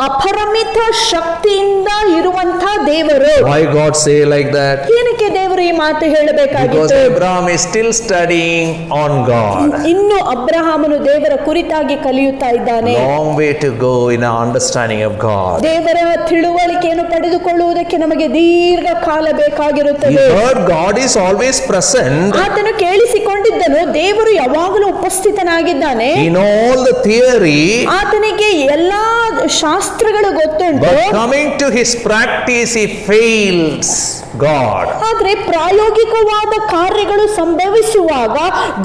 ಅಪರಿಮಿತ ಶಕ್ತಿಯಿಂದ ಇರುವಂತ ದೇವರು. Why God say like that? ಏನಕ್ಕೆ ದೇವರು ಈ ಮಾತು Because ಹೇಳಬೇಕಾಗಿತ್ತು? Abraham is still studying on God. ಇನ್ನು ಅಬ್ರಹಾಮನು ದೇವರ ಕುರಿತಾಗಿ ಕಲಿಯುತ್ತಾ ಇದ್ದಾನೆ. Long way to go in our understanding of God. ದೇವರ ತಿಳುವಳಿಕೆಯನ್ನು ಪಡೆದುಕೊಳ್ಳುವುದಕ್ಕೆ ನಮಗೆ ದೀರ್ಘ ಕಾಲ He ಬೇಕಾಗಿರುತ್ತದೆ. heard God is always present. ಆತನು ಕೇಳಿಸಿಕೊಂಡಿದ್ದನು ದೇವರು ಯಾವಾಗಲೂ ಉಪಸ್ಥಿತನಾಗಿದ್ದಾನೆ. He know all the theory. ಆತನಿಗೆ ಎಲ್ಲಾ ಶಾಸ್ತ್ರಗಳು ಗೊತ್ತುಂಟು. But coming to his practice, he fails God. ಆದ್ರೆ ಪ್ರಾಯೋಗಿಕವಾದ ಕಾರ್ಯಗಳು ಸಂಭವಿಸುವಾಗ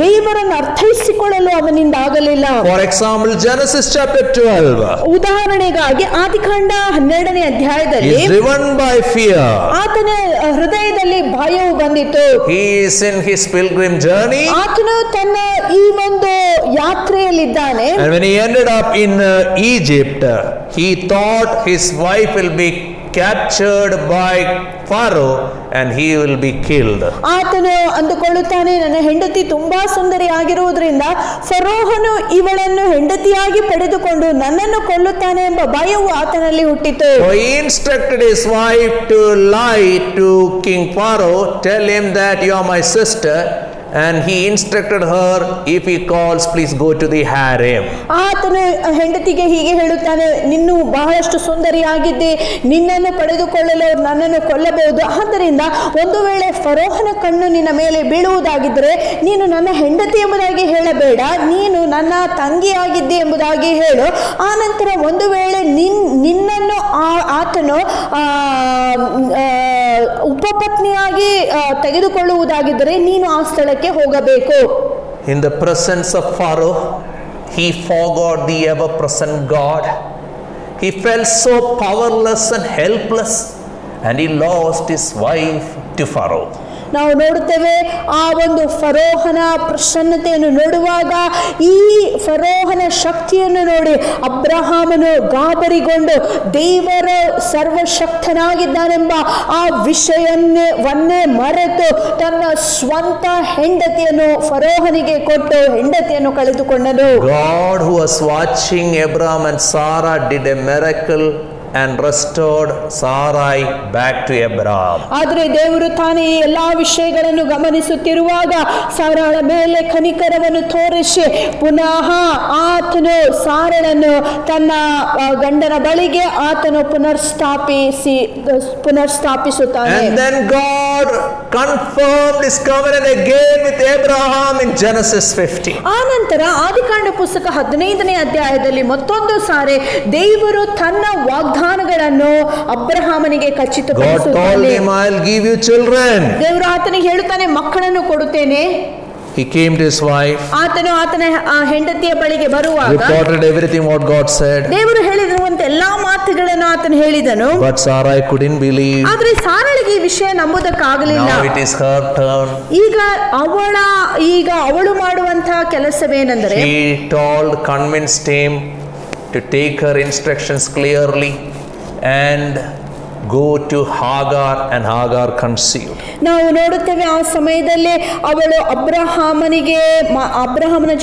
ದೇವರನ್ನು ಅರ್ಥೈಸಿಕೊಳ್ಳಲು ಅವನಿಂದ ಆಗಲಿಲ್ಲ. For example, Genesis chapter 12. ಉದಾಹರಣೆಗಾಗಿ ಆದಿಕಾಂಡ 12ನೇ He ಅಧ್ಯಾಯದಲ್ಲಿ is driven by fear. ಆತನ ಹೃದಯದಲ್ಲಿ ಭಯವು ಬಂದಿತು. He is in his pilgrim journey. ಆತನು ತನ್ನ ಈ ಒಂದು ಯಾತ್ರೆಯಲ್ಲಿದ್ದಾನೆ. And when he ended up in Egypt, he thought his wife will be captured by Pharaoh and he will be killed. ಆತನು ಅಂದುಕೊಳ್ಳುತ್ತಾನೆ, ನನ್ನ ಹೆಂಡತಿ ತುಂಬಾ ಸುಂದರಿ ಆಗಿರುವುದರಿಂದ ಫರೋಹನು ಇವಳನ್ನು ಹೆಂಡತಿಯಾಗಿ ಪಡೆದುಕೊಂಡು ನನ್ನನ್ನು ಕೊಲ್ಲುತ್ತಾನೆ ಎಂಬ ಭಯವು ಆತನಲ್ಲಿ ಹುಟ್ಟಿತು. So he instructed his wife to lie to King Pharaoh, tell him that you are my sister. And he instructed her, if he calls, please go to the harem. ಆತನು ಹೆಂಡತಿಗೆ ಹೀಗೆ ಹೇಳುತ್ತಾನೆ, ನೀನು ಬಹಳಷ್ಟು ಸುಂದರಿಯಾಗಿದ್ದೆ, ನಿನ್ನನ್ನು ಪಡೆದುಕೊಳ್ಳಲು ನನ್ನನ್ನು ಕೊಲ್ಲಬಹುದು. ಆದ್ದರಿಂದ ಒಂದು ವೇಳೆ ಫರೋಹನ ಕಣ್ಣು ನಿನ್ನ ಮೇಲೆ ಬೀಳುವುದಾಗಿದ್ದರೆ ನೀನು ನನ್ನ ಹೆಂಡತಿ ಎಂಬುದಾಗಿ ಹೇಳಬೇಡ, ನೀನು ನನ್ನ ತಂಗಿಯಾಗಿದ್ದೆ ಎಂಬುದಾಗಿ ಹೇಳು. ಆನಂತರ ಒಂದು ವೇಳೆ ನಿನ್ನನ್ನು ಆತನು ಉಪಪತ್ನಿಯಾಗಿ ತೆಗೆದುಕೊಳ್ಳುವುದಾಗಿದ್ದರೆ ನೀನು ಆ ಸ್ಥಳಕ್ಕೆ ಹೋಗಬೇಕು. In the presence of Pharaoh, he forgot the ever-present God. He felt so powerless and helpless, and he lost his wife to Pharaoh. ನಾವು ನೋಡುತ್ತೇವೆ ಆ ಒಂದು ಫರೋಹನ ಪ್ರಸನ್ನತೆಯನ್ನು ನೋಡುವಾಗ, ಈ ಫರೋಹನ ಶಕ್ತಿಯನ್ನು ನೋಡಿ ಅಬ್ರಹಾಮನು ಗಾಬರಿಗೊಂಡು ದೇವರ ಸರ್ವಶಕ್ತನಾಗಿದ್ದಾನೆಂಬ ಆ ವಿಷಯವನ್ನೇ ಮರೆತು ತನ್ನ ಸ್ವಂತ ಹೆಂಡತಿಯನ್ನು ಫರೋಹನಿಗೆ ಕೊಟ್ಟು ಹೆಂಡತಿಯನ್ನು ಕಳೆದುಕೊಂಡನು. God, who was watching Abraham and Sarah, did a miracle and restored Sarai back to Abraham. ಆದರೆ ದೇವರು ತಾನೇ ಈ ಎಲ್ಲಾ ವಿಷಯಗಳನ್ನು ಗಮನಿಸುತ್ತಿರುವಾಗ ಸಾರಳ ಮೇಲೆ ಕನಿಕರವನ್ನು ತೋರಿಸಿ ಪುನಃ ಆತನು ಸಾರಳನ್ನು ತನ್ನ ಗಂಡನ ಬಳಿಗೆ ಆತನು ಪುನರ್ಸ್ಥಾಪಿಸುತ್ತಾನೆ. And then God confirmed his covenant again with Abraham in Genesis 15. ಆನಂತರ ಆದಿಕಾಂಡ ಪುಸ್ತಕ 15ನೇ ಅಧ್ಯಾಯದಲ್ಲಿ ಮತ್ತೊಂದು ಸಾರಿ ದೇವರು ತನ್ನ ವಾಗ್ದಾನಗಳನ್ನು ಅಬ್ರಹಾಮನಿಗೆ God told ಖಚಿತಪಡಿಸುತ್ತಾನೆ. him, I'll give you children. ದೇವರು ಆತನಿಗೆ ಹೇಳುತ್ತಾನೆ, ಮಕ್ಕಳನ್ನು ಕೊಡುತ್ತೇನೆ. He came to his wife, ಆತನು ಆತನ ಹೆಂಡತಿಯ ಬಳಿಗೆ ಬರುವಾಗ reported everything what God said. ದೇವರು ಹೇಳಿರುವಂತ ಎಲ್ಲಾ ಮಾತುಗಳನ್ನು ಆತನು ಹೇಳಿದನು. But Sarai couldn't believe. ಆದ್ರೆ ಸಾರಳಿಗೆ ಈ ವಿಷಯ ನಂಬುವುದಕ್ಕಾಗಲಿಲ್ಲ. Now it is her turn. ಈಗ ಅವಳು ಮಾಡುವಂತಹ ಕೆಲಸವೇನೆಂದರೆ, She convinced him to take her instructions clearly and go to Hagar, and Hagar conceived. ನಾವು ನೋಡುತ್ತೇವೆ ಆ ಸಮಯದಲ್ಲಿ ಅವಳು ಅಬ್ರಹಾಮನ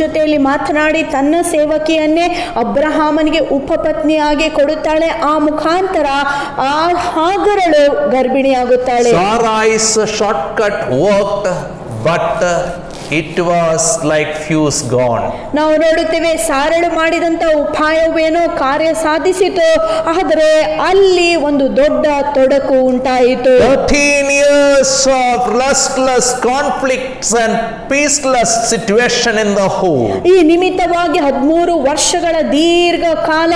ಜೊತೆಯಲ್ಲಿ ಮಾತನಾಡಿ ತನ್ನ ಸೇವಕಿಯನ್ನೇ ಅಬ್ರಹಾಮನಿಗೆ ಉಪಪತ್ನಿಯಾಗಿ ಕೊಡುತ್ತಾಳೆ. ಆ ಮುಖಾಂತರ ಆ ಹಾಗರಳು ಗರ್ಭಿಣಿಯಾಗುತ್ತಾಳೆ. Sarai's shortcut worked, but it was like fuse gone. ನಾವು ನೋಡುತ್ತೇವೆ ಸಾರಳು ಮಾಡಿದಂತ ಉಪಾಯವೇನೋ ಕಾರ್ಯ ಸಾಧಿಸಿತು, ಆದರೆ ಅಲ್ಲಿ ಒಂದು ದೊಡ್ಡ ತೊಡಕು ಉಂಟಾಯಿತು. 13 years of restless conflicts and peaceless situation in the home. ಈ ನಿಮಿತ್ತವಾಗಿ 13 ವರ್ಷಗಳ ದೀರ್ಘ ಕಾಲ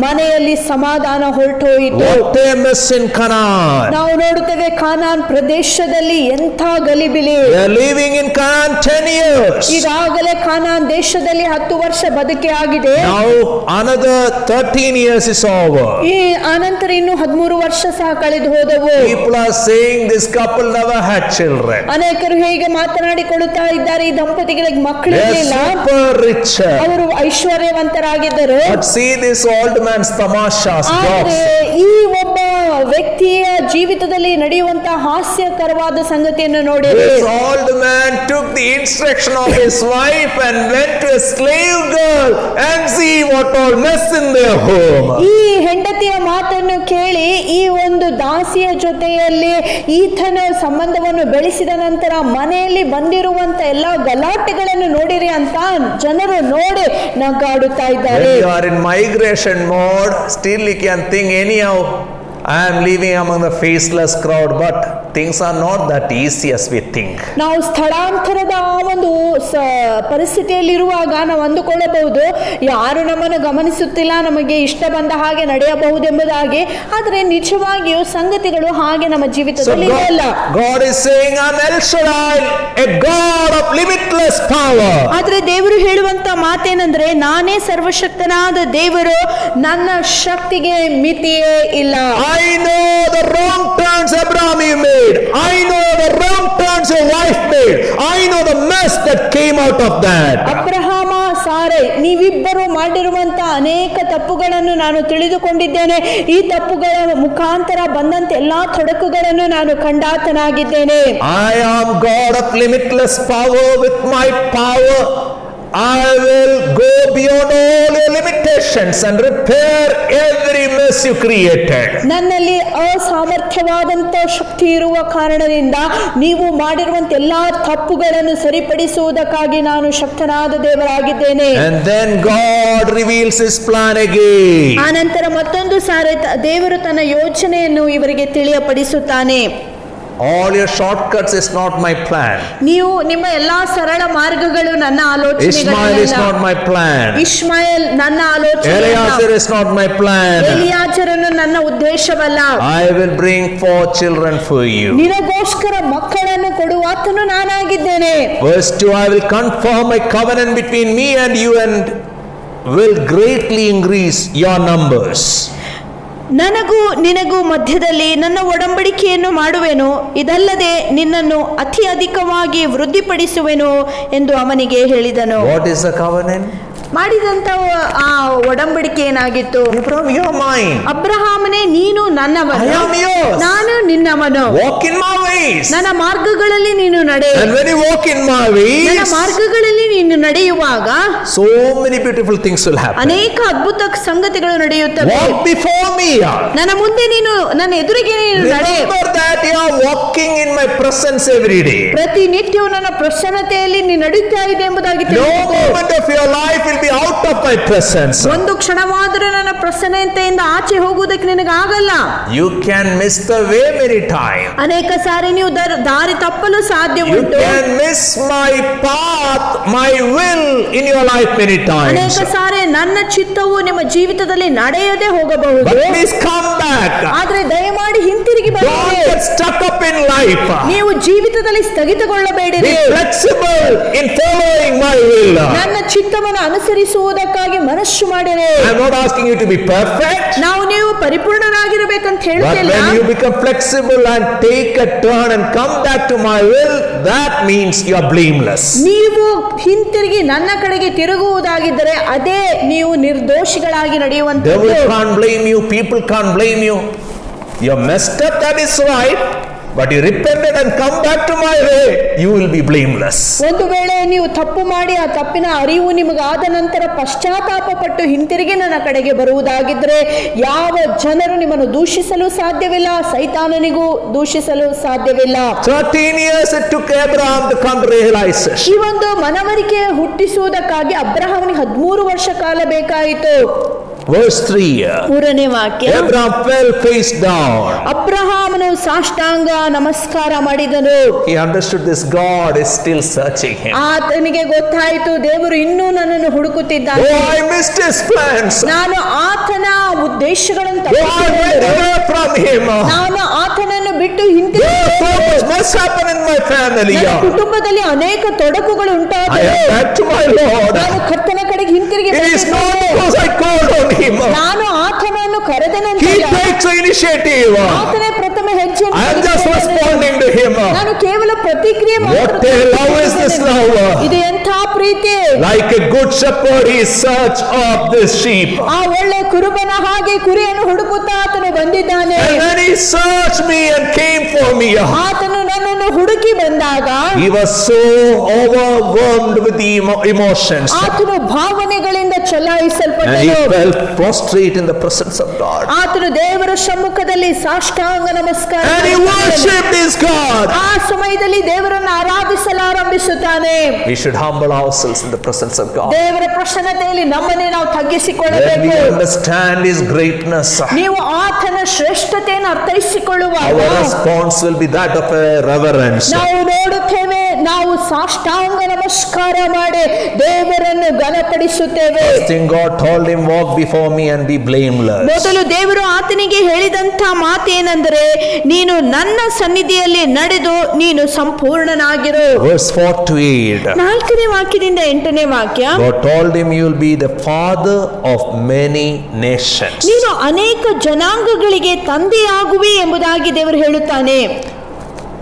ಮನೆಯಲ್ಲಿ ಸಮಾಧಾನ ಹೊರಟೋಯಿತು. What a mess in Canaan. ನಾವು ನೋಡುತ್ತೇವೆ ಕಾನಾನ್ ಪ್ರದೇಶದಲ್ಲಿ ಎಂಥ ಗಲಿಬಿಲಿ. They are living in Canaan 10 years. ಈಗಾಗಲೇ ಕಾನಾನ್ ದೇಶದಲ್ಲಿ 10 ವರ್ಷ ಬದುಕಿ ಆಗಿದೆ. Now another 13 years is over. ಈ ಅನಂತರ ಇನ್ನು 13 ವರ್ಷ ಸಹ ಕಳೆದು ಹೋದವು. People are saying this couple never had children. ಅನೇಕರು ಹೇಗೆ ಮಾತನಾಡಿಕೊಳ್ಳುತ್ತಾ ಇದ್ದಾರೆ, ಈ ದಂಪತಿಗಳಿಗೆ They ಮಕ್ಕಳಿರಲಿಲ್ಲ, are super rich. ಅವರು ಐಶ್ವರ್ಯವಂತರಾಗಿದ್ದರು. But see this old man's tamashas, ಆದರೆ jokes. ಈ ಒಬ್ಬ ವ್ಯಕ್ತಿಯ ಜೀವಿತದಲ್ಲಿ ನಡೆಯುವಂತಹ ಹಾಸ್ಯಕರವಾದ ಸಂಗತಿಯನ್ನು ನೋಡಿ, This old man took the instruction of his wife and went to a slave girl and see what all mess in their home. ಈ ಹೆಂಡತಿಯ ಮಾತನ್ನು ಕೇಳಿ ಈ ಒಂದು ದಾಸಿಯ ಜೊತೆಯಲ್ಲಿ ಈತನ ಸಂಬಂಧವನ್ನು ಬೆಳೆಸಿದ ನಂತರ ಮನೆಯಲ್ಲಿ ಬಂದಿರುವಂತ ಎಲ್ಲಾ ಗಲಾಟೆಗಳನ್ನು ನೋಡಿರಿ ಅಂತ ಜನರು ನೋಡಿ ನಗಾಡುತ್ತಾ ಇದ್ದಾರೆ. When you are in migration mode, still you can think anyhow, I am living among the faceless crowd, but things are not that easy as we think. ನಾವು ಸ್ಥಳಾಂತರದ ಆ ಒಂದು ಪರಿಸ್ಥಿತಿಯಲ್ಲಿರುವಾಗ ನಾವು ಅಂದುಕೊಳ್ಳಬಹುದು, ಯಾರು ನಮ್ಮನ್ನು ಗಮನಿಸುತ್ತಿಲ್ಲ, ನಮಗೆ ಇಷ್ಟ ಬಂದ ಹಾಗೆ ನಡೆಯಬಹುದೆಂಬುದಾಗಿ. ಆದರೆ ನಿಜವಾಗಿಯೂ ಸಂಗತಿಗಳು ಹಾಗೆ ನಮ್ಮ So ಜೀವಿತದಲ್ಲಿ ಇಲ್ಲ. God is saying, I am El Shaddai, a God of limitless power. ಆದ್ರೆ ದೇವರು ಹೇಳುವಂತ ಮಾತೇನೆಂದ್ರೆ, ನಾನೇ ಸರ್ವಶಕ್ತನಾದ ದೇವರು, ನನ್ನ ಶಕ್ತಿಗೆ ಮಿತಿಯೇ ಇಲ್ಲ. I know the wrong turns Abraham you made. I know the wrong turns your wife made. I know the mess that came out of that. Abraham ಸಾರೆ ನೀವಿಬ್ಬರು ಮಾಡಿರುವಂತ ಅನೇಕ ತಪ್ಪುಗಳನ್ನು ನಾನು ತಿಳಿದುಕೊಂಡಿದ್ದೇನೆ. ಈ ತಪ್ಪುಗಳ ಮುಖಾಂತರ ಬಂದಂತ ಎಲ್ಲಾ ತೊಡಕುಗಳನ್ನು ನಾನು ಕಂಡಾತನಾಗಿದ್ದೇನೆ. I am God of limitless power. With my power I will go beyond all your limitations and repair every mess you created. ನನ್ನಲ್ಲಿ ಅಸಾಮರ್ಥ್ಯವಾದಂತ ಶಕ್ತಿ ಇರುವ ಕಾರಣದಿಂದ ನೀವು ಮಾಡಿರುವಂತ ಎಲ್ಲಾ ತಪ್ಪುಗಳನ್ನು ಸರಿಪಡಿಸುವುದಕ್ಕಾಗಿ ನಾನು ಶಕ್ತನಾದ ದೇವರಾಗಿದ್ದೇನೆ. And then God reveals his plan again. ಆನಂತರ ಮತ್ತೊಂದು ಸಾರಿ ದೇವರು ತನ್ನ ಯೋಚನೆಯನ್ನು ಇವರಿಗೆ ತಿಳಿಯಪಡಿಸುತ್ತಾನೆ. All your shortcuts is not my plan. ನೀವು ನಿಮ್ಮ ಎಲ್ಲಾ ಸರಳ ಮಾರ್ಗಗಳು ನನ್ನ Ishmael is not ಆಲೋಚನೆ. my plan. ಇಷ್ಮಾಯೇಲ್ ನನ್ನ ಆಲೋಚನೆ. Eleazar is not my plan. ಎಲಿಯಾಜರನು ನನ್ನ ಉದ್ದೇಶವಲ್ಲ. I will bring 4 children for you. ನಿನಗೋಸ್ಕರ ಮಕ್ಕಳನ್ನು ಕೊಡುವಾತನು ನಾನಾಗಿದ್ದೇನೆ. Verse 2, I will confirm my covenant between me and you and will greatly increase your numbers. ನನಗೂ ನಿನಗೂ ಮಧ್ಯದಲ್ಲಿ ನನ್ನ ಒಡಂಬಡಿಕೆಯನ್ನು ಮಾಡುವೆನು, ಇದಲ್ಲದೆ ನಿನ್ನನ್ನು ಅತಿ ಅಧಿಕವಾಗಿ ವೃದ್ಧಿಪಡಿಸುವೆನು ಎಂದು ಅವನಿಗೆ ಹೇಳಿದನು. What is the covenant? ಮಾಡಿದಂತ ಆ ಒಡಂಬಡಿಕೆ ಏನಾಗಿತ್ತು? Abraham, you are mine. ಅಬ್ರಹಾಮನೇ, ನೀನು ನನ್ನವನು, I am yours. ನಾನು ನಿನ್ನವನು. Walk in my ways. ನನ್ನ ಮಾರ್ಗಗಳಲ್ಲಿ ನೀನು ನಡೆ. And when you walk in my ನನ್ನ ways, ಮಾರ್ಗಗಳಲ್ಲಿ ನೀನು ನಡೆಯುವಾಗ so many beautiful things will happen. ಅನೇಕ ಅದ್ಭುತ ಸಂಗತಿಗಳು ನಡೆಯುತ್ತವೆ. Walk before me. ನನ್ನ ಮುಂದೆ ನೀನು, ನನ್ನ ಎದುರಿಗೆ ನೀನು ನಡೆ. Remember that you are walking in my presence every day. ಪ್ರತಿನಿತ್ಯವೂ ನನ್ನ ಪ್ರಸನ್ನತೆಯಲ್ಲಿ ನೀನು ನಡೀತಾ ಇದೆ ಎಂಬುದಾಗಿ No ತಿಳಿದುಕೋ. moment of your life will be out of my presence. ಒಂದು ಕ್ಷಣವಾದರೂ ನನ್ನ ಪ್ರಸನ್ನತೆಯಿಂದ ಆಚೆ ಹೋಗುವುದಕ್ಕೆ ನಿನಗಾಗಲ್ಲ. You can miss the way many times. ಅನೇಕ ಸಾರಿ ನೀವು ದಾರಿ ತಪ್ಪಲು ಸಾಧ್ಯ You ಉಂಟು. can miss my path, my will in your life many times. ಅನೇಕ ಸಾರಿ ನನ್ನ ಚಿತ್ತವು ನಿಮ್ಮ ಜೀವಿತದಲ್ಲಿ ನಡೆಯದೆ ಹೋಗಬಹುದು. But please come back. ಆದ್ರೆ ದಯಮಾಡಿ ಹಿಂತಿರುಗಿ Don't ಬನ್ನಿ. get stuck up in life. ನೀವು ಜೀವಿತದಲ್ಲಿ ಸ್ಥಗಿತಗೊಳ್ಳಬೇಡಿರಿ. Be flexible in following my will. ನನ್ನ ಚಿತ್ತವನ್ನು ಅನುಸರಿಸುವುದಕ್ಕಾಗಿ ಮನಸ್ಸು ಮಾಡಿರಿ. I'm not asking you to be perfect. ನೀವು ಪರಿಪೂರ್ಣರಾಗಿರಬೇಕಂತ But ಹೇಳ್ತಿಲ್ಲ. when you become flexible and take a turn and come back to my will, that means you are blameless. ನೀವು ಹಿಂತಿರುಗಿ ನನ್ನ ಕಡೆಗೆ ತಿರುಗುವುದಾಗಿದ್ದರೆ ಅದೇ ನೀವು ನಿರ್ದೋಷಿಗಳಾಗಿ Devil ನಡೆಯುವಂತದ್ದು. can't blame you, people can't blame you. You're messed up, that is right. but you repented and come back to my way, you will be blameless. ಒಂದು ವೇಳೆ ನೀವು ತಪ್ಪು ಮಾಡಿ ಆ ತಪ್ಪಿನ ಅರಿವು ನಿಮಗಾದ ನಂತರ ಪಶ್ಚಾತ್ತಾಪ ಪಟ್ಟು ಹಿಂತಿರುಗಿ ನನ್ನ ಕಡೆಗೆ ಬರುವುದಾಗಿದ್ರೆ ಯಾವ ಜನರು ನಿಮ್ಮನ್ನು ದೂಷಿಸಲು ಸಾಧ್ಯವಿಲ್ಲ, ಸೈತಾನನಿಗೂ ದೂಷಿಸಲು ಸಾಧ್ಯವಿಲ್ಲ. 13 years it took Abraham to come to realize it. ಈ ಒಂದು ಮನವರಿಕೆ ಹುಟ್ಟಿಸುವುದಕ್ಕಾಗಿ ಅಬ್ರಹಾಮನಿಗೆ 13 ವರ್ಷ ಕಾಲ ಬೇಕಾಯಿತು. Verse 3. ಮೂರನೇ ವಾಕ್ಯ, Abraham fell face down. ಅಬ್ರಹಾಮನು ಸಾಷ್ಟಾಂಗ ನಮಸ್ಕಾರ ಮಾಡಿದನು. He understood this God is still searching him. ಆತನಿಗೆ ಗೊತ್ತಾಯಿತು ದೇವರು ಇನ್ನೂ ನನ್ನನ್ನು ಹುಡುಕುತ್ತಿದ್ದಾನೆ. Oh, I missed his plans. ನಾನು ಆತನ ಉದ್ದೇಶಗಳನ್ನು Oh, I went away from him. ನಾನು ಆತನನ್ನು ಬಿಟ್ಟು So much must happen in my family. ನನ್ನ ಕುಟುಂಬದಲ್ಲಿ ಅನೇಕ ತೊಡಕುಗಳು I ಉಂಟಾದವು. am back to my Lord. ನಾನು ಕರ್ತನ ಕಡೆಗೆ ಹಿಂತಿರುಗಿ It is not ಬಂದಿದ್ದೇನೆ. because I called on him. ನಾನು ಆತನನ್ನು ಕರೆದ He ನಂತರ takes the initiative. ಆತನೇ ಪ್ರಥಮ ಹೆಜ್ಜೆಯನ್ನು I am just ತೆಗೆದುಕೊಂಡನು. responding to him. ನಾನು ಕೇವಲ ಪ್ರತಿಕ್ರಿಯೆ What a love is this love? ಇದು ಎಂಥ ಪ್ರೀತಿ. Like a good shepherd, he search of this sheep. ಆ ಒಳ್ಳೆ ಕುರುಬನ ಹಾಗೆ ಕುರಿಯನ್ನು ಹುಡುಕುತ್ತಾ ಆತನು ಬಂದಿದ್ದಾನೆ. And when he searched me and came for me, ಆತನು ನನ್ನನ್ನು ಹುಡುಕಿ ಬಂದಾಗ he was so overwhelmed with the emotions. ಆತನು ಭಾವನೆಗಳಿಂದ And he ಚಲಾಯಿಸಲ್ಪಟ್ಟನು. fell prostrate in the presence of God. ಆತನು ದೇವರ ಸಮ್ಮುಖದಲ್ಲಿ ಸಾಷ್ಟಾಂಗ ನಮಸ್ಕಾರ And he worshipped his God. ಆ ಸಮಯದಲ್ಲಿ ದೇವರನ್ನು ಆರಾಧಿಸಲಾರಂಭಿಸುತ್ತಾನೆ. We should humble ourselves in the presence of God. ದೇವರ ಪ್ರಸನ್ನತೆಯಲ್ಲಿ ನಮ್ಮನ್ನೇ ನಾವು When we ತಗ್ಗಿಸಿಕೊಳ್ಳಬೇಕು. understand his greatness, ನೀವು ಆತನ ಶ್ರೇಷ್ಠತೆಯನ್ನು ಅರ್ಥೈಸಿಕೊಳ್ಳುವಾಗ our response will be that of a reverence. ನಾವು ನೋಡುತ್ತೇವೆ, ನಾವು ಸಾಷ್ಟಾಂಗ ನಮಸ್ಕಾರ ಮಾಡಿ ದೇವರನ್ನು ಘನಪಡಿಸುತ್ತೇವೆ. First thing God told him, walk before me and be blameless. ಮೊದಲು ದೇವರು ಆತನಿಗೆ ಹೇಳಿದಂತ ಮಾತೇನೆಂದರೆ, ನೀನು ನನ್ನ ಸನ್ನಿಧಿಯಲ್ಲಿ ನಡೆದು ನೀನು ಸಂಪೂರ್ಣನಾಗಿರು. Verse 4 to 8. 4ನೇ ವಾಕ್ಯದಿಂದ 8ನೇ ವಾಕ್ಯ, God told him, you will be the father of many nations. ನೀನು ಅನೇಕ ಜನಾಂಗಗಳಿಗೆ ತಂದೆಯಾಗುವಿ ಎಂಬುದಾಗಿ ದೇವರು ಹೇಳುತ್ತಾನೆ.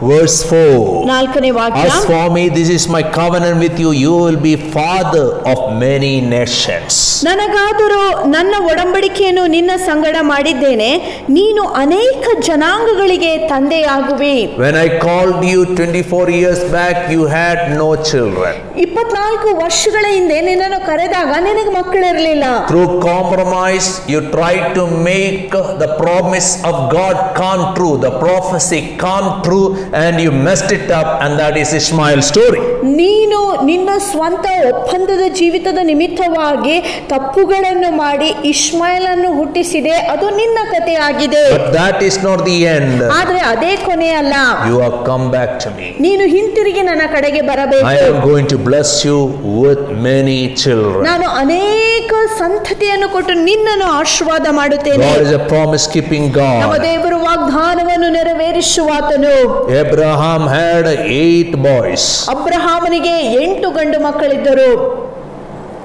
Verse 4. 4ನೇ ವಾಕ್ಯ, As for me, this is my covenant with you. You will be father of many nations. ನನಗಾದರೂ ನನ್ನ ಒಡಂಬಡಿಕೆಯನ್ನು ನಿನ್ನ ಸಂಗಡ ಮಾಡಿದ್ದೇನೆ, ನೀನು ಅನೇಕ ಜನಾಂಗಗಳಿಗೆ ತಂದೆಯಾಗುವಿ. When I called you 24 years back, you had no children. 24 ವರ್ಷಗಳ ಹಿಂದೆ ನಿನ್ನನ್ನು ಕರೆದಾಗ ನಿನಗೆ ಮಕ್ಕಳಿರಲಿಲ್ಲ. Through compromise, you tried to make the promise of God come true, the prophecy come true, and you messed it up, and that is Ishmael's story. ನೀನು ನಿನ್ನ ಸ್ವಂತ ಒಪ್ಪಂದದ ಜೀವಿತದ ನಿಮಿತ್ತವಾಗಿ ತಪ್ಪುಗಳನ್ನು ಮಾಡಿ ಇಷ್ಮಾಯಲನ್ನು ಹುಟ್ಟಿಸಿದೆ, ಅದು ನಿನ್ನ ಕಥೆಯಾಗಿದೆ. But that is not the end. ಆದ್ರೆ ಅದೇ ಕೊನೆಯಲ್ಲ. You have come back to me. ನೀನು ಹಿಂತಿರುಗಿ ನನ್ನ ಕಡೆಗೆ I ಬರಬೇಕು. am going to bless you with many children. ನಾನು ಅನೇಕ ಸಂತತಿಯನ್ನು ಕೊಟ್ಟು ನಿನ್ನನ್ನು ಆಶೀರ್ವಾದ ಮಾಡುತ್ತೇನೆ. God is a promise keeping ನಮ್ಮ God. ದೇವರು ವಾಗ್ದಾನವನ್ನು ನೆರವೇರಿಸುವಾತನು. Abraham had 8 boys. ಅಬ್ರಹಾಮನಿಗೆ 8 ಗಂಡು ಮಕ್ಕಳಿದ್ದರು.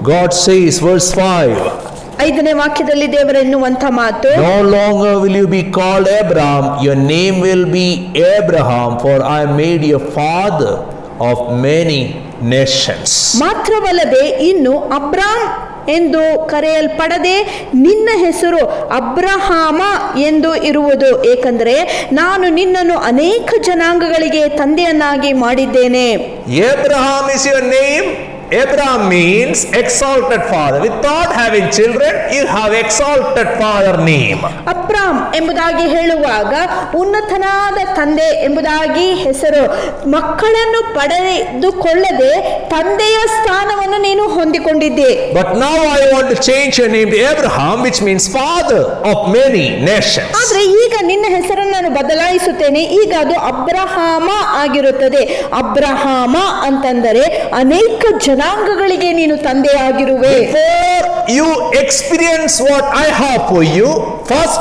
God says, verse 5, 5ನೇ ವಾಕ್ಯದಲ್ಲಿ ದೇವರ ಎನ್ನುವಂತ ಮಾತು, no longer will you be called Abraham, your name will be Abraham, for I made you father of many nations. ಮಾತ್ರವಲ್ಲದೆ ಇನ್ನು ಅಬ್ರಾಮ್ ಎಂದು ಕರೆಯಲ್ಪಡದೆ ನಿನ್ನ ಹೆಸರು ಅಬ್ರಹಾಮ ಎಂದು ಇರುವುದು, ಏಕೆಂದರೆ ನಾನು ನಿನ್ನನ್ನು ಅನೇಕ ಜನಾಂಗಗಳಿಗೆ ತಂದೆಯನ್ನಾಗಿ ಮಾಡಿದ್ದೇನೆ. Abraham is your name. Abraham means exalted father. Without having children, you have exalted father name. ಅಬ್ರಾಮ್ ಎಂಬುದಾಗಿ ಹೇಳುವಾಗ ಉನ್ನತನಾದ ತಂದೆ ಎಂಬುದಾಗಿ ಹೆಸರು. ಮಕ್ಕಳನ್ನು ಪಡೆದುಕೊಳ್ಳದೆ ತಂದೆಯ ಸ್ಥಾನವನ್ನು ನೀನು ಹೊಂದಿಕೊಂಡಿದ್ದೆ. But now I want to change your name to Abraham, which means father of many nations. ಆದ್ರೆ ಈಗ ನಿನ್ನ ಹೆಸರನ್ನು ನಾನು ಬದಲಾಯಿಸುತ್ತೇನೆ, ಈಗ ಅದು ಅಬ್ರಹಾಮ ಆಗಿರುತ್ತದೆ. ಅಬ್ರಹಾಮ ಅಂತಂದರೆ ಅನೇಕ ಜನಾಂಗಗಳಿಗೆ ನೀನು ತಂದೆಯಾಗಿರುವೆ. Before you experience what I have for you, first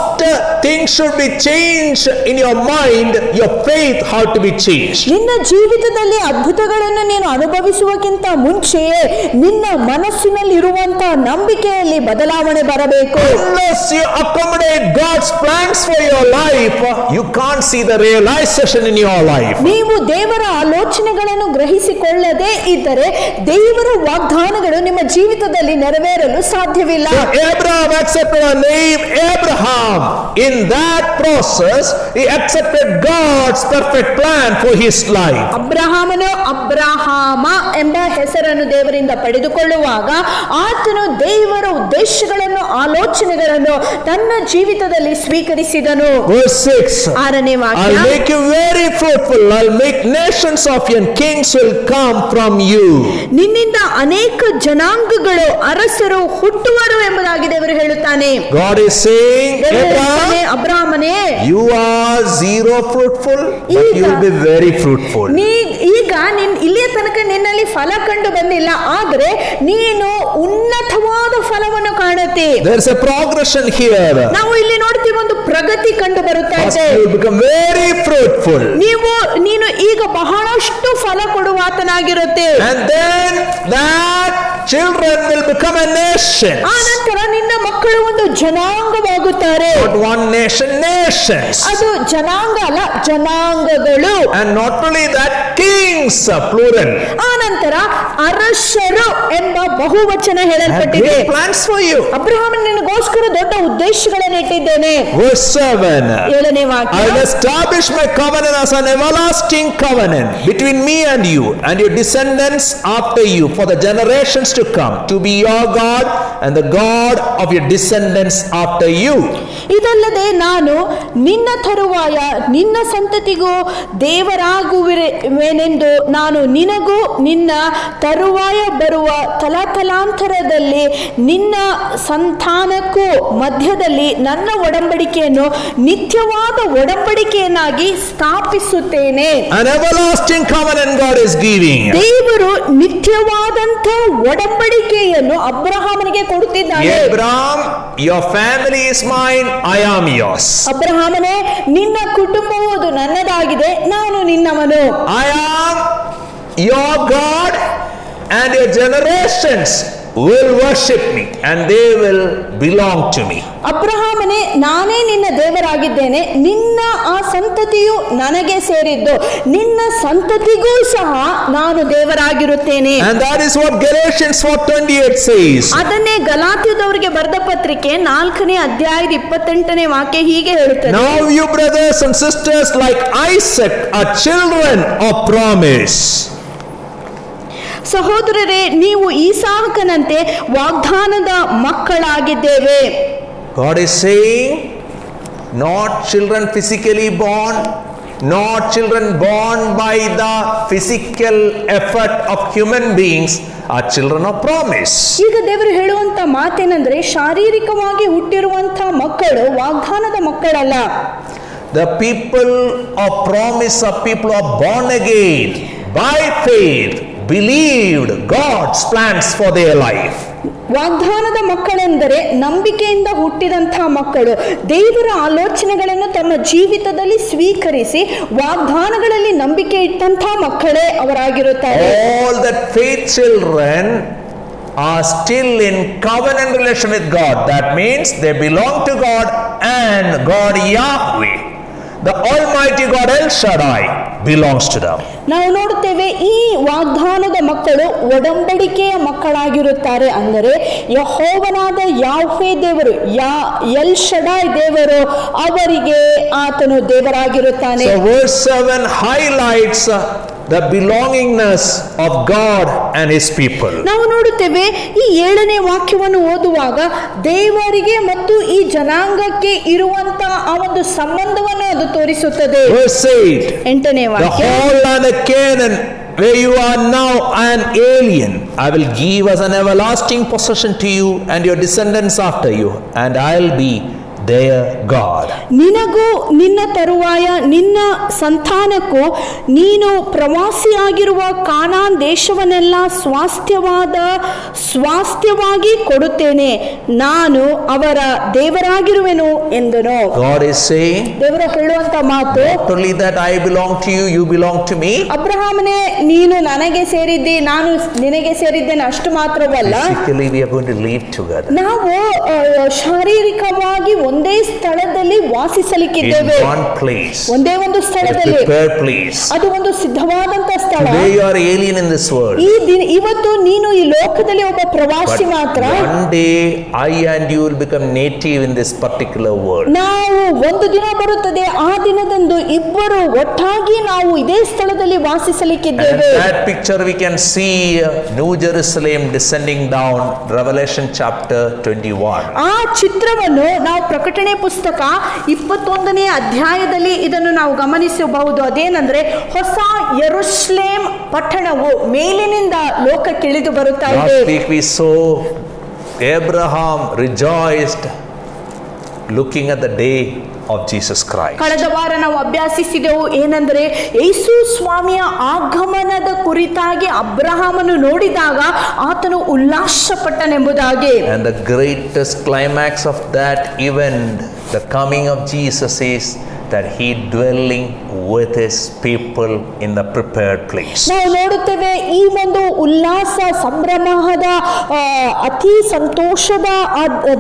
things should be changed in your mind. Your faith how to be changed. ನಿನ್ನ ಜೀವಿತದಲ್ಲಿ ಅದ್ಭುತಗಳನ್ನು ನೀನು ಅನುಭವಿಸುವಕ್ಕಿಂತ ಮುಂಚೆಯೇ ನಿನ್ನ ಮನಸ್ಸಿನಲ್ಲಿ ಇರುವಂತ ನಂಬಿಕೆಯಲ್ಲಿ ಬದಲಾವಣೆ ಬರಬೇಕು. Unless you accommodate God's plans for your life, you can't see the realization in your life. ನೀವು ದೇವರ ಆಲೋಚನೆಗಳನ್ನು ಗ್ರಹಿಸಿಕೊಳ್ಳದೆ ಇದ್ದರೆ ದೇವರ ವಾಗ್ದಾನಗಳು ನಿಮ್ಮ ಜೀವಿತದಲ್ಲಿ ನೆರವೇರಲು ಸಾಧ್ಯವಿಲ್ಲ. So Abraham accepted a name Abraham. In that process, he accepted God's perfect plan for his life. ಅಬ್ರಹಾಮನು ಅಬ್ರಹಾಮ ಎಂಬ ಹೆಸರನ್ನು ದೇವರಿಂದ ಪಡೆದುಕೊಳ್ಳುವಾಗ ಆತನು ದೇವರ ಉದ್ದೇಶಗಳನ್ನು ಆಲೋಚನೆಗಳನ್ನು ತನ್ನ ಜೀವಿತದಲ್ಲಿ ಸ್ವೀಕರಿಸಿದನು. Verse 6. 6ನೇ ವಾಕ್ಯ, I'll make you very fruitful. I'll make nations of you and kings will come from you. ನಿನ್ನಿಂದ ಅನೇಕ ಜನಾಂಗಗಳು ಅರಸರು ಹುಟ್ಟುವರು ಎಂಬುದಾಗಿ ದೇವರು ಹೇಳುತ್ತಾನೆ. God is saying, Abraham, ಅಬ್ರಹಾಮನೇ, you are zero fruitful, but you will be very fruitful. ಈಗ ಇಲ್ಲಿಯ ತನಕ ನಿನ್ನಲ್ಲಿ ಫಲ ಕಂಡು ಬಂದಿಲ್ಲ, ಆದರೆ ನೀನು ಉನ್ನತವಾದ ಫಲವನ್ನು ಕಾಣುತ್ತಿ. There's a progression here. ನಾವು ಇಲ್ಲಿ ನೋಡ್ತೀವಿ, ಒಂದು ಪ್ರಗತಿ ಕಂಡು ಬರುತ್ತಾ First ಇದೆ. you will become very fruitful. ನೀನು ಈಗ ಬಹಳಷ್ಟು ಫಲ ಕೊಡುವಾತನಾಗಿರುತ್ತೆ. And then that children will become a nation. ಆ ನಂತರ ನಿನ್ನ ಮಕ್ಕಳು ಒಂದು ಜನಾಂಗವಾಗುತ್ತಾರೆ. Not one nation, nations. ಅದು ಜನಾಂಗ ಅಲ್ಲ, ಜನಾಂಗಗಳು. And not only that, kings, plural. ಆ ನಂತರ ಅರಸರು ಎಂಬ ಬಹುವಚನ I have ಹೇಳಲ್ಪಟ್ಟಿದೆ. great plans for you. ಅಬ್ರಹಾಮನ ನಿನಗೋಸ್ಕರ ದೊಡ್ಡ ಉದ್ದೇಶಗಳನ್ನು ಇಟ್ಟಿದ್ದೇನೆ. Verse 7. 7ನೇ ವಾಕ್ಯ, I will establish my covenant as an everlasting covenant between me and you and your descendants after you for the generations to come, to be your God and the God of your descendants after you. ಇದಲ್ಲದೆ ನಾನು ನಿನ್ನ ತರುವಾಯ ನಿನ್ನ ಸಂತತಿಗೂ ದೇವರಾಗುವೆನೆಂದು ನಾನು ನಿನಗೂ ನಿನ್ನ ತರುವಾಯ ಬರುವ ತಲಾತಲಾಂತರದಲ್ಲಿ ನಿನ್ನ ಸಂತಾನಕ್ಕೂ ಮಧ್ಯದಲ್ಲಿ ನನ್ನ ಒಡಂಬಡಿಕೆಯನ್ನು ನಿತ್ಯವಾದ ಒಡಂಬಡಿಕೆಯನ್ನಾಗಿ ಸ್ಥಾಪಿಸುತ್ತೇನೆ. An everlasting covenant God is giving. ದೇವರು ನಿತ್ಯವಾದಂಥ ಒಡಂಬಡಿಕೆಯನ್ನು ಅಬ್ರಹಾಮನಿಗೆ ಕೊಡುತ್ತಿದ್ದಾನೆ. Abraham, your family is mine, I am yours. ಅಬ್ರಹಾಮನೇ, ನಿನ್ನ ಕುಟುಂಬವು ಅದು ನನ್ನದಾಗಿದೆ, ನಾನು ನಿನ್ನವನು. I am your God and your generations will worship me and they will belong to me. ಅಬ್ರಹಾಮನೇ, ನಾನೇ ನಿನ್ನ ದೇವರಾಗಿದ್ದೇನೆ, ನಿನ್ನ ಆ ಸಂತತಿಯು ನನಗೆ ಸೇರಿದ್ದು, ನಿನ್ನ ಸಂತತಿಗೂ ಸಹ ನಾನು ದೇವರಾಗಿರುತ್ತೇನೆ. And that is what Galatians 4:28 says. ಅದನ್ನೇ ಗಲಾತ್ಯದವರಿಗೆ ಬರೆದ ಪತ್ರಿಕೆ 4ನೇ ಅಧ್ಯಾಯದ 28ನೇ ವಾಕ್ಯ ಹೀಗೆ ಹೇಳುತ್ತದೆ. Now you brothers and sisters like Isaac are children of promise. ಸಹೋದರರೇ, ನೀವು ಈಸಾಕನಂತೆ ವಾಗ್ದಾನದ ಮಕ್ಕಳಾಗಿದ್ದೇವೆ. God is saying, not children physically born, not children born by the physical effort of human beings, are children of promise. ಈಗ ದೇವರು ಹೇಳುವಂತ ಮಾತೇನೆಂದ್ರೆ, ಶಾರೀರಿಕವಾಗಿ ಹುಟ್ಟಿರುವಂತ ಮಕ್ಕಳು ವಾಗ್ದಾನದ ಮಕ್ಕಳಲ್ಲ. The people of promise are people who are born again by faith, believed God's plans for their life. ವಾಗ್ದಾನದ ಮಕ್ಕಳೆಂದರೆ ನಂಬಿಕೆಯಿಂದ ಹುಟ್ಟಿದಂತಹ ಮಕ್ಕಳು, ದೇವರ ಆಲೋಚನೆಗಳನ್ನು ತಮ್ಮ ಜೀವಿತದಲ್ಲಿ ಸ್ವೀಕರಿಸಿ ವಾಗ್ದಾನಗಳಲ್ಲಿ ನಂಬಿಕೆ ಇಟ್ಟಂತಹ ಮಕ್ಕಳೇ ಅವರಾಗಿರುತ್ತಾರೆ. All that faith children are still in covenant relation with God. That means they belong to God and God Yahweh, the Almighty God El Shaddai, belongs to them. ನಾವು ನೋಡುತ್ತೇವೆ, ಈ ವಾಗ್ದಾನದ ಮಕ್ಕಳು ಒಡಂಬಡಿಕೆಯ ಮಕ್ಕಳಾಗಿರುತ್ತಾರೆ. ಅಂದರೆ ಯೆಹೋವನಾದ ಯಾಹ್ವೆ ದೇವರು, ಎಲ್ ಶಡಾಯ್ ದೇವರು ಅವರಿಗೆ ಆತನು ದೇವರಾಗಿರುತ್ತಾನೆ. So verse 7 highlights the belongingness of God and his people. ನಾವು ನೋಡುತ್ತೇವೆ, ಈ 7ನೇ ವಾಕ್ಯವನ್ನು ಓದುವಾಗ ದೇವರಿಗೆ ಮತ್ತು ಈ ಜನಾಂಗಕ್ಕೆ ಇರುವಂತ ಆ ಒಂದು ಸಂಬಂಧವನ್ನು ಅದು ತೋರಿಸುತ್ತದೆ. Verse 8, 8ನೇ the ವಾಕ್ಯ, whole land of Canaan, where you are now an alien, I will give as an everlasting possession to you and your descendants after you, and I'll be their God. ನಿನಗೂ ನಿನ್ನ ತರುವಾಯ ನಿನ್ನ ಸಂತಾನಕ್ಕೂ ನೀನು ಪ್ರವಾಸಿಯಾಗಿರುವ ಕಾನಾನ್ ದೇಶವನ್ನೆಲ್ಲ ಸ್ವಾಸ್ಥ್ಯವಾಗಿ ಕೊಡುತ್ತೇನೆ, ನಾನು ಅವರ ದೇವರಾಗಿರುವೆನು ಎಂದನು. God is saying, ದೇವರ ಹೇಳುವಂತ ಮಾತು, not only that I belong to you, you belong to me. ಅಬ್ರಹಾಮನೇ, ನೀನು ನನಗೆ ಸೇರಿದ್ದಿ, ನಾನು ನಿನಗೆ ಸೇರಿದ್ದೇನೆ, ಅಷ್ಟು ಮಾತ್ರವಲ್ಲ, Physically we are going to live together. ನಾವು ಶಾರೀರಿಕವಾಗಿ ಒಂದೇ ಸ್ಥಳದಲ್ಲಿ in ವಾಸಿಸಲಿಕ್ಕಿದ್ದೇವೆ. one place, ಒಂದೇ ಒಂದು a ಸ್ಥಳದಲ್ಲಿ, prepared place. ಅದು ಒಂದು ಸಿದ್ಧವಾದಂತ ಸ್ಥಳ. Today you are alien in this world. ಇವತ್ತು ನೀನು ಈ ಲೋಕದಲ್ಲಿ ಒಬ್ಬ But ಪ್ರವಾಸಿ ಮಾತ್ರ. one day I and you will become native in this particular world. ನಾವು ಒಂದು ದಿನ ಬರುತ್ತದೆ, ಆ ದಿನದಂದು ಇಬ್ಬರು ಒಟ್ಟಾಗಿ ನಾವು ಇದೇ ಸ್ಥಳದಲ್ಲಿ And ವಾಸಿಸಲಿಕ್ಕಿದ್ದೇವೆ. that picture we can see New Jerusalem descending down, Revelation chapter 21. ಆ ಚಿತ್ರವನ್ನು ನಾವು ಪ್ರಕಟಣೆ ಪುಸ್ತಕ 21ನೇ ಅಧ್ಯಾಯದಲ್ಲಿ ಇದನ್ನು ನಾವು ಗಮನಿಸಬಹುದು. ಅದೇನಂದ್ರೆ ಹೊಸ ಯೆರೂಸಲೇಮ್ ಪಟ್ಟಣವು ಮೇಲಿನಿಂದ ಲೋಕಕ್ಕೆ ಇಳಿದು ಬರುತ್ತಾ ಇದೆ. Last week we saw Abraham rejoiced looking at the day of Jesus Christ. ಕಳೆದ ವಾರ ನಾವು ಅಭ್ಯಾಸಿಸಿದೆವು ಏನಂದ್ರೆ ಯೇಸು ಸ್ವಾಮಿಯ ಆಗಮನದ ಕುರಿತಾಗಿ ಅಬ್ರಹಾಮನು ನೋಡಿದಾಗ ಆತನು ಉಲ್ಲಾಸಪಟ್ಟನೆಂಬುದಾಗಿ. And the greatest climax of that event, the coming of Jesus, is that he dwelling with his people in the prepared place. ನಾವು ನೋಡುತ್ತೇವೆ ಈ ಒಂದು ಉಲ್ಲಾಸ ಸಂಭ್ರಮದ ಅತಿ ಸಂತೋಷದ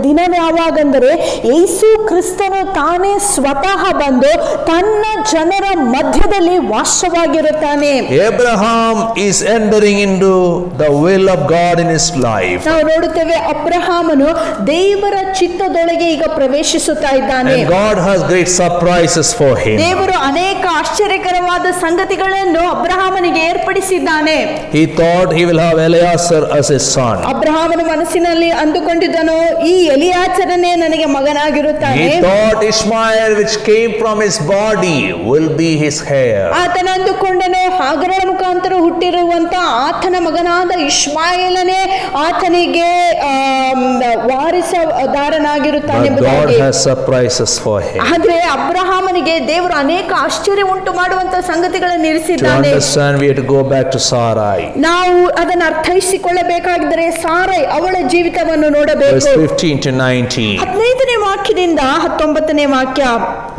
ದಿನ ಯಾವಾಗಂದರೆ ಯೇಸು ಕ್ರಿಸ್ತನು ತಾನೇ ಸ್ವತಃ ಬಂದು ತನ್ನ ಜನರ ಮಧ್ಯದಲ್ಲಿ ವಾಸವಾಗಿರುತ್ತಾನೆ. Abraham is entering into the will of God in his life. ನಾವು ನೋಡುತ್ತೇವೆ ಅಬ್ರಹಾಮನು ದೇವರ ಚಿತ್ತದೊಳಗೆ ಈಗ ಪ್ರವೇಶಿಸುತ್ತಾ ಇದ್ದಾನೆ. And God has great surprises for him. ದೇವರು ಅನೇಕ ಆಶ್ಚರ್ಯಕರವಾದ ಸಂಗತಿಗಳನ್ನು ಅಬ್ರಹಾಮನಿಗೆ ಏರ್ಪಡಿಸಿದ್ದಾನೆ. He thought he will have Eleazar as his son. ಅಬ್ರಹಾಮನ ಮನಸ್ಸಿನಲ್ಲಿ ಅಂದುಕೊಂಡಿದ್ದನು ಈ ಎಲಿಯಾಚರನೇ ನನಗೆ ಮಗನಾಗಿರುತ್ತಾನೆ. He thought Ishmael, which came from his body, will be his heir. ಆತನ ಅಂದುಕೊಂಡನು ಹಾಗರಳ ಮುಖಾಂತರ ಹುಟ್ಟಿರುವಂತ ಆತನ ಮಗನಾದ ಇಷ್ಮಾಯೇಲನೇ ಆತನಿಗೆ ವಾರಿಸದಾರನಾಗಿರುತ್ತಾನೆ. But God has surprises for him. ಆದ್ರೆ ಅಬ್ರಹಾಮನಿಗೆ ದೇವರು ಅನೇಕ ಆಶ್ಚರ್ಯ ಉಂಟು ಮಾಡುವಂತ ಸಂಗತಿಗಳನ್ನು To ಇರಿಸಿದ್ದಾನೆ. understand, we have to go back to Sarai. ನಾವು ಅದನ್ನು ಅರ್ಥೈಸಿಕೊಳ್ಳಬೇಕಾಗಿದ್ದರೆ ಸಾರೈ ಅವಳ ಜೀವಿತವನ್ನು Verse ನೋಡಬೇಕು. 15 to 19. 15ನೇ ವಾಕ್ಯದಿಂದ 19ನೇ ವಾಕ್ಯ.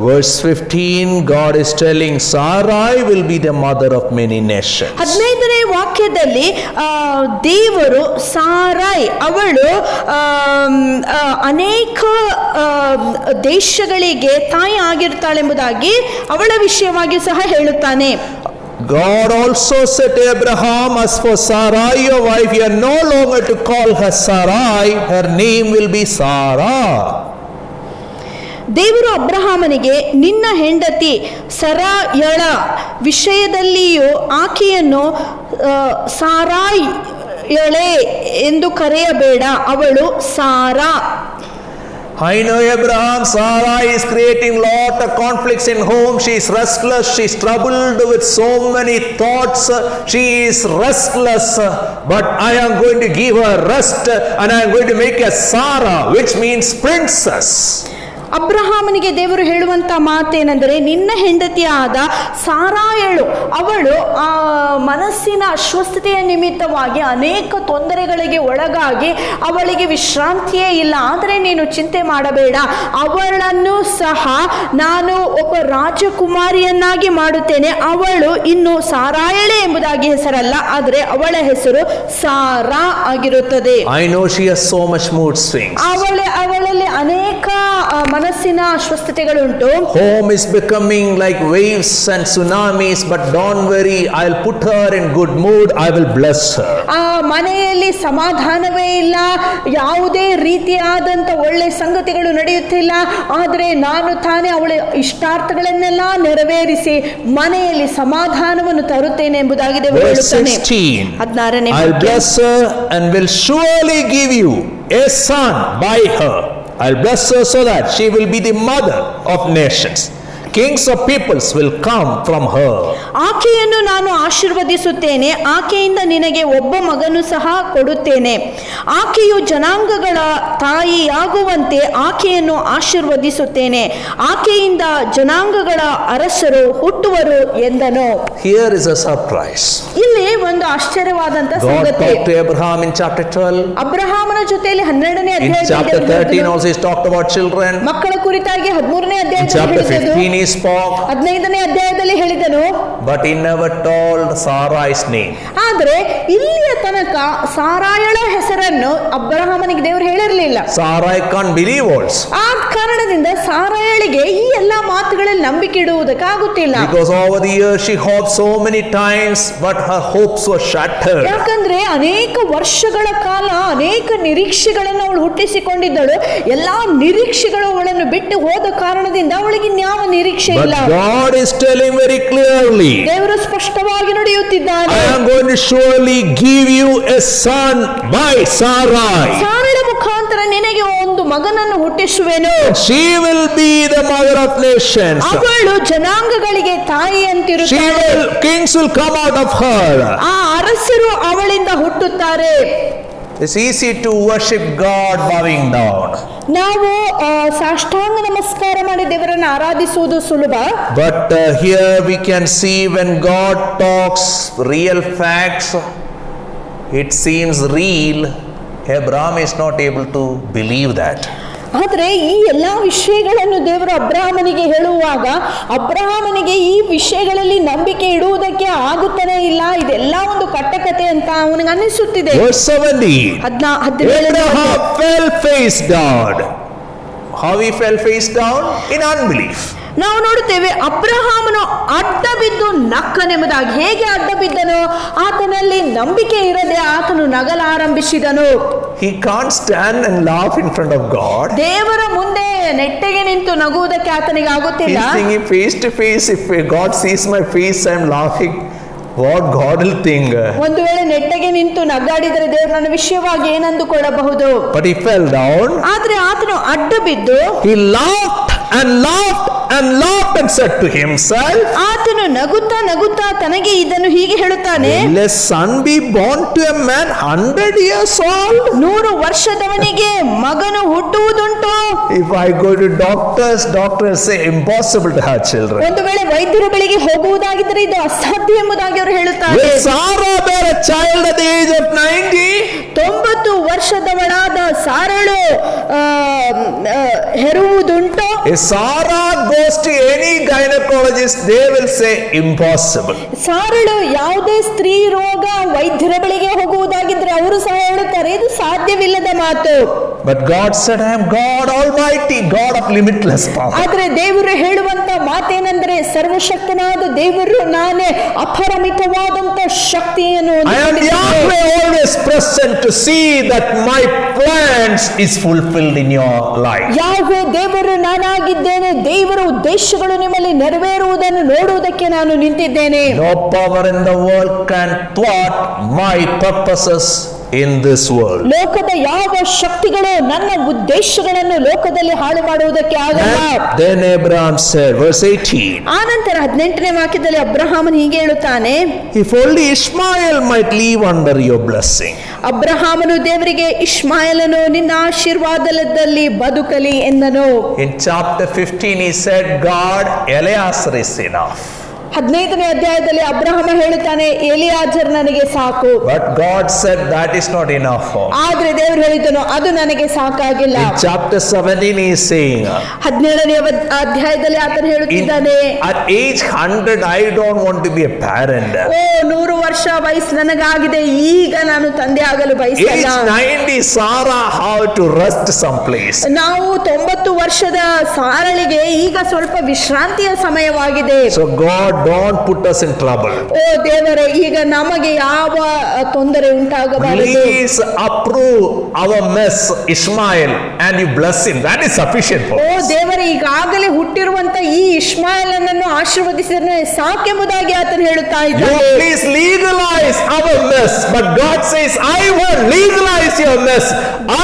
Verse 15, God is telling Sarai will be the mother of many nations. 15ನೇ ವಾಕ್ಯದಲ್ಲಿ ದೇವರು ಸಾರೈ ಅವಳು ಅನೇಕ ದೇಶಗಳಿಗೆ ತಾಯಿ ಆಗಿರ್ತಾಳೆಂಬುದಾಗಿ ಅವಳ ವಿಷಯವಾಗಿ ಸಹ ಹೇಳುತ್ತಾನೆ. God also said to Abraham, as for Sarai your wife, you are no longer to call her Sarai, her name will be Sarah. ದೇವರು ಅಬ್ರಹಾಮನಿಗೆ ನಿನ್ನ ಹೆಂಡತಿ ಸರಾಯಳ ವಿಷಯದಲ್ಲಿಯೂ ಆಕೆಯನ್ನು ಸಾರಾಯಳೆ ಎಂದು ಕರೆಯಬೇಡ, ಅವಳು Sara. I know Abraham, Sarah is creating lot of conflicts in home. She is restless. She is troubled with so many thoughts. She is restless. But I am going to give her rest, and I am going to make her Sarah, which means princess. ಅಬ್ರಹಾಮನಿಗೆ ದೇವರು ಹೇಳುವಂತ ಮಾತೇನೆಂದರೆ ನಿನ್ನ ಹೆಂಡತಿಯಾದ ಸಾರಾಯಳು ಅವಳು ಆ ಮನಸ್ಸಿನ ಅಸ್ವಸ್ಥತೆಯ ನಿಮಿತ್ತವಾಗಿ ಅನೇಕ ತೊಂದರೆಗಳಿಗೆ ಒಳಗಾಗಿ ಅವಳಿಗೆ ವಿಶ್ರಾಂತಿಯೇ ಇಲ್ಲ. ಆದರೆ ನೀನು ಚಿಂತೆ ಮಾಡಬೇಡ, ಅವಳನ್ನು ಸಹ ನಾನು ಒಬ್ಬ ರಾಜಕುಮಾರಿಯನ್ನಾಗಿ ಮಾಡುತ್ತೇನೆ. ಅವಳು ಇನ್ನು ಸಾರಾಯಳೆ ಎಂಬುದಾಗಿ ಹೆಸರಲ್ಲ, ಆದರೆ ಅವಳ ಹೆಸರು ಸಾರಾ ಆಗಿರುತ್ತದೆ. I know she has so much mood swings. ಅವಳಲ್ಲಿ ಅನೇಕ ಮನಸ್ಸಿನ ಅಸ್ವಸ್ಥತೆಗಳುಂಟು. Home is becoming like waves and tsunamis, but don't worry, I'll put her in good mood. I will bless her. ಆ ಮನೆಯಲ್ಲಿ ಸಮಾಧಾನವೇ ಇಲ್ಲ, ಯಾವುದೇ ರೀತಿಯಾದಂತ ಒಳ್ಳೆ ಸಂಗತಿಗಳು ನಡೆಯುತ್ತಿಲ್ಲ. ಆದರೆ ನಾನು ತಾನೇ ಅವಳ ಇಷ್ಟಾರ್ಥಗಳನ್ನೆಲ್ಲ ನೆರವೇರಿಸಿ ಮನೆಯಲ್ಲಿ ಸಮಾಧಾನವನ್ನು ತರುತ್ತೇನೆ ಎಂಬುದಾಗಿ ದೇವರು Verse ಹೇಳುತ್ತಾನೆ. 16, 16ನೇ I'll bless her and will surely give you a son by her. I'll bless her so that she will be the mother of nations. Kings of peoples will come from her. ಆಕೆಯನ್ನು ನಾನು ಆಶೀರ್ವದಿಸುತ್ತೇನೆ, ಆಕೆಯಿಂದ ನಿನಗೆ ಒಬ್ಬ ಮಗನು ಸಹ ಕೊಡುತ್ತೇನೆ. ಆಕೆಯು ಜನಾಂಗಗಳ ತಾಯಿಯಾಗುವಂತೆ ಆಕೆಯನ್ನು ಆಶೀರ್ವದಿಸುತ್ತೇನೆ, ಆಕೆಯಿಂದ ಜನಾಂಗಗಳ ಅರಸರು ಹುಟ್ಟುವರು ಎಂದನು. Here is a surprise. ಇಲ್ಲಿ ಒಂದು ಆಶ್ಚರ್ಯವಾದಂತ God ಸಂಗತಿ. talked to Abraham in chapter 12. ಅಬ್ರಹಾಮನ ಜೊತೆಯಲ್ಲಿ 12ನೇ In chapter 13 ಅಧ್ಯಾಯದಲ್ಲಿ also he talked about children. ಮಕ್ಕಳ ಕುರಿತಾಗಿ 13ನೇ In chapter ಅಧ್ಯಾಯದಲ್ಲಿ 15 he spoke, 15ನೇ ಅಧ್ಯಾಯದಲ್ಲಿ ಹೇಳಿದನು. but he never told Sarai's name. ಆದ್ರೆ ಇಲ್ಲಿಯ ತನಕ ಸಾರಾಯಳ ಹೆಸರನ್ನು ಅಬ್ರಹಾಮನಿಗೆ ದೇವರು ಹೇಳಿರಲಿಲ್ಲ. Sarai can't believe also. ಆದ ಕಾರಣ ಕಾರಣದಿಂದ ಸಾರಯಳಿಗೆ ಈ ಎಲ್ಲಾ ಮಾತುಗಳಲ್ಲಿ ನಂಬಿಕೆ ಇಡುವುದಕ್ಕಾಗುತ್ತಿಲ್ಲ. Because over the years she hoped so many times, but her hopes were shattered. ಯಾಕಂದ್ರೆ ಅನೇಕ ವರ್ಷಗಳ ಕಾಲ ಅನೇಕ ನಿರೀಕ್ಷೆಗಳನ್ನು ಅವಳು ಹುಟ್ಟಿಸಿಕೊಂಡಿದ್ದಳು. ಎಲ್ಲಾ ನಿರೀಕ್ಷೆಗಳು ಅವಳನ್ನು ಬಿಟ್ಟು ಹೋದ ಕಾರಣದಿಂದ ಅವಳಿಗೆ ಇನ್ಯಾವ ನಿರೀಕ್ಷೆ But ಇಲ್ಲ. God is telling very clearly, ದೇವರು ಸ್ಪಷ್ಟವಾಗಿ ನುಡಿಯುತ್ತಿದ್ದಾನೆ, I am going to surely give you a son by Sarai. ಸಾರಳ ಮುಖಾಂತರ ನಿನಗೆ ಒಂದು ಮಗನನ್ನು ಹುಟ್ಟಿಸುವೆನು. She will be the mother of nations. ಅವಳು ಜನಾಂಗಗಳಿಗೆ ತಾಯಿ ಅಂತಿರುತ್ತಾಳೆ. Kings will come out of her. ಆ ಅರಸರು ಅವಳಿಂದ ಹುಟ್ಟುತ್ತಾರೆ. It's easy to worship God bowing down. ನಾವು ಸಾಷ್ಟಾಂಗ ನಮಸ್ಕಾರ ಮಾಡಿ ದೇವರನ್ನು ಆರಾಧಿಸುವುದು ಸುಲಭ. But here we can see when God talks real facts, it seems real. Abraham is not able to believe that. ಆದರೆ ಈ ಎಲ್ಲಾ ವಿಷಯಗಳನ್ನು ದೇವರು ಅಬ್ರಹಾಮನಿಗೆ ಹೇಳುವಾಗ ಅಬ್ರಹಾಮನಿಗೆ ಈ ವಿಷಯಗಳಲ್ಲಿ ನಂಬಿಕೆ ಇಡುವುದಕ್ಕೆ ಆಗುತ್ತಾನೆ ಇಲ್ಲ. ಇದೆಲ್ಲ ಒಂದು ಕಟ್ಟಕತೆ ಅಂತ ಅವನಿಗೆ ಅನ್ನಿಸುತ್ತಿದೆ. Verse 17. Abraham fell face down. How he fell face down? In unbelief. ನಾವು ನೋಡುತ್ತೇವೆ ಅಬ್ರಹಾಮನು ಅಡ್ಡ ಬಿದ್ದು ನಕ್ಕನೆಂಬುದಾಗಿ. ಹೇಗೆ ಅಡ್ಡ ಬಿದ್ದನು? ಆತನಲ್ಲಿ ನಂಬಿಕೆ ಇರದೆ ಆತನು ನಗಲಾರಂಭಿಸಿದನು. He can't stand and laugh in front of God. ದೇವರ ಮುಂದೆ ನೆಟ್ಟಗೆ ನಿಂತು ನಗುವುದಕ್ಕೆ ಆತನಿಗೆ ಆಗುತ್ತಿಲ್ಲ. He's thinking face to face, if God sees my face, I'm laughing. What God will think. ಒಂದು ವೇಳೆ ನೆಟ್ಟಗೆ ನಿಂತು ನಗಾಡಿದರೆ ದೇವರು ನನ್ನ ವಿಷಯವಾಗಿ ಏನಂದುಕೊಳ್ಳಬಹುದು. But he fell down. ಆದ್ರೆ ಆತನು ಅಡ್ಡ ಬಿದ್ದು He laughed and laughed and laughed and said to himself, ಆತನು ನಗುತ್ತಾ ನಗುತ್ತಾ ತನಗೆ ಇದನ್ನು ಹೀಗೆ ಹೇಳುತ್ತಾನೆ, will a son be born to a man 100 years old? 100 ವರ್ಷದವನಿಗೆ ಮಗನು ಹುಟ್ಟುವುದುಂಟು. If I go to doctors say impossible to have children. ಒಂದು ವೇಳೆ ವೈದ್ಯರ ಬಳಿಗೆ ಹೋಗುವುದಾಗಿದ್ದರೆ ಇದು ಅಸಾಧ್ಯ ಎಂಬುದಾಗಿ ಅವರು ಹೇಳುತ್ತಾರೆ. Will Sarah bear a child at the age of 90? 90 ವರ್ಷದವಳಾದ ಸಾರಳು ಹೆರುವುದುಂಟು. If Sarah goes to any gynecologist, they will say impossible. ಸಾರಳು ಯಾವುದೇ ಸ್ತ್ರೀ ರೋಗ ವೈದ್ಯರ ಬಳಿಗೆ ಹೋಗುವುದಾಗಿದ್ರೆ ಅವರು ಸಹ ಹೇಳುತ್ತಾರೆ ಇದು ಸಾಧ್ಯವಿಲ್ಲದ ಮಾತು. But God said, I am God Almighty, God of limitless power. ಆದ್ರೆ ದೇವರು ಹೇಳುವಂತ ಮಾತೇನೆಂದರೆ ಸರ್ವಶಕ್ತನಾದ ದೇವರು ನಾನೇ, ಅಪರಿಮಿತವಾದಂತ ಶಕ್ತಿಯನ್ನು I am Yahweh, always present to see that my plans is fulfilled in your life. ಯಾಹ್ವೇ ದೇವರು ನಾನಾಗಿದ್ದೇನೆ, ದೇವರ ಉದ್ದೇಶಗಳು ನಿಮ್ಮಲ್ಲಿ ನೆರವೇರುವುದನ್ನು ನೋಡುವುದಕ್ಕೆ ನಾನು ನಿಂತಿದ್ದೇನೆ. No power in the world can thwart my purposes in this world. ಲೋಕದ ಯಾವ ಶಕ್ತಿಗಳು ನನ್ನ ಉದ್ದೇಶಗಳನ್ನು ಲೋಕದಲ್ಲಿ ಹಾಳು ಮಾಡುವುದಕ್ಕೆ ಆಗಲ್ಲ. And then Abraham said, verse 18, ಆನಂತರ 18ನೇ ವಾಕ್ಯದಲ್ಲಿ ಅಬ್ರಹಾಮನು ಹೀಗೆ ಹೇಳುತ್ತಾನೆ, if only Ishmael might live under your blessing. ಅಬ್ರಹಾಮನು ದೇವರಿಗೆ ಇಷ್ಮಾಯೇಲನು ನಿನ್ನ ಆಶೀರ್ವಾದದಲ್ಲಿ ಬದುಕಲಿ ಎಂದನು. In chapter 15 he said, God, Eleazar is enough. 15ನೇ ಅಧ್ಯಾಯದಲ್ಲಿ ಅಬ್ರಹಾಮ ಹೇಳುತ್ತಾನೆ ಎಲಿಯಾಜರ್ ನನಗೆ ಸಾಕು. But God said that is not enough for me. ಆದ್ರೆ ದೇವರು ಹೇಳಿದನು ಅದು ನನಗೆ ಸಾಕಾಗಿಲ್ಲ. In chapter 17 he is saying, 17ನೇ ಅಧ್ಯಾಯದಲ್ಲಿ ಆತನು ಹೇಳುತ್ತಿದ್ದಾನೆ, at age 100 I don't want to be a parent. 100 ವರ್ಷ ವಯಸ್ಸು ನನಗಾಗಿದೆ, ಈಗ ನಾನು ತಂದೆ ಆಗಲು ಬಯಸಲ್ಲ. Age 90 Sarah have to rest someplace. ನಾವು 90 ವರ್ಷದ ಸಾರಳಿಗೆ ಈಗ ಸ್ವಲ್ಪ ವಿಶ್ರಾಂತಿಯ ಸಮಯವಾಗಿದೆ. So God, don't put us in trouble. ಓ ದೇವರೇ, ಈಗ ನಮಗೆ ಯಾವ ತೊಂದರೆ ಉಂಟಾಗಬಾರದು. Please approve our mess, Ishmael, and you bless him. That is sufficient for O us. ದೇವರೇ, ಈಗಾಗಲೇ ಹುಟ್ಟಿರುವಂತ ಈ ಇಷ್ಮಾಯೇಲನನ್ನು ಆಶೀರ್ವದಿಸಿದ್ರೆ ಸಾಕೆಂಬುದಾಗಿ ಆತನು ಹೇಳುತ್ತಾ You ಇದ್ದಾನೆ. please legalize our mess. But God says, I won't legalize your mess.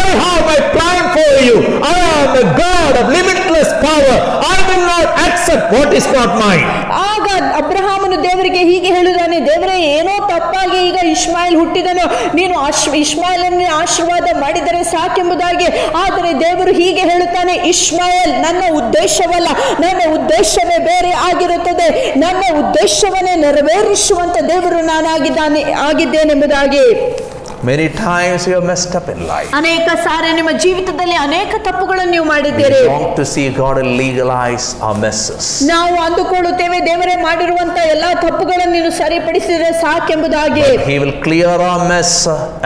I have my plan for you. I am a God of limitless power. I will not accept what is not mine. ಆಗ ಅಬ್ರಹಾಮನು ದೇವರಿಗೆ ಹೀಗೆ ಹೇಳುತ್ತಾನೆ, ದೇವರೇ ಏನೋ ತಪ್ಪಾಗಿ ಈಗ ಇಷ್ಮಾಯೇಲ್ ಹುಟ್ಟಿದನು, ನೀನು ಇಷ್ಮಾಯೇಲನ್ನು ಆಶೀರ್ವಾದ ಮಾಡಿದರೆ ಸಾಕೆಂಬುದಾಗಿ. ಆದರೆ ದೇವರು ಹೀಗೆ ಹೇಳುತ್ತಾನೆ, ಇಷ್ಮಾಯೇಲ್ ನನ್ನ ಉದ್ದೇಶವಲ್ಲ, ನನ್ನ ಉದ್ದೇಶವೇ ಬೇರೆ ಆಗಿರುತ್ತದೆ. ನನ್ನ ಉದ್ದೇಶವನ್ನೇ ನೆರವೇರಿಸುವಂತ ದೇವರು ಆಗಿದ್ದೇನೆಂಬುದಾಗಿ. Many times you have messed up in life. ಅನೇಕ ಸಾರಿ ನಿಮ್ಮ ಜೀವಿತದಲ್ಲಿ ಅನೇಕ ತಪ್ಪುಗಳನ್ನು ನೀವು ಮಾಡಿದ್ದೀರಿ. We long to see God legalize our messes. ನಾವು ಅಂದುಕೊಳ್ಳುತ್ತೇವೆ ದೇವರೇ ಮಾಡಿರುವಂತ ಎಲ್ಲಾ ತಪ್ಪುಗಳನ್ನು ನೀನು ಸರಿಪಡಿಸಿದರೆ ಸಾಕೆಂಬುದಾಗಿ. He will clear our mess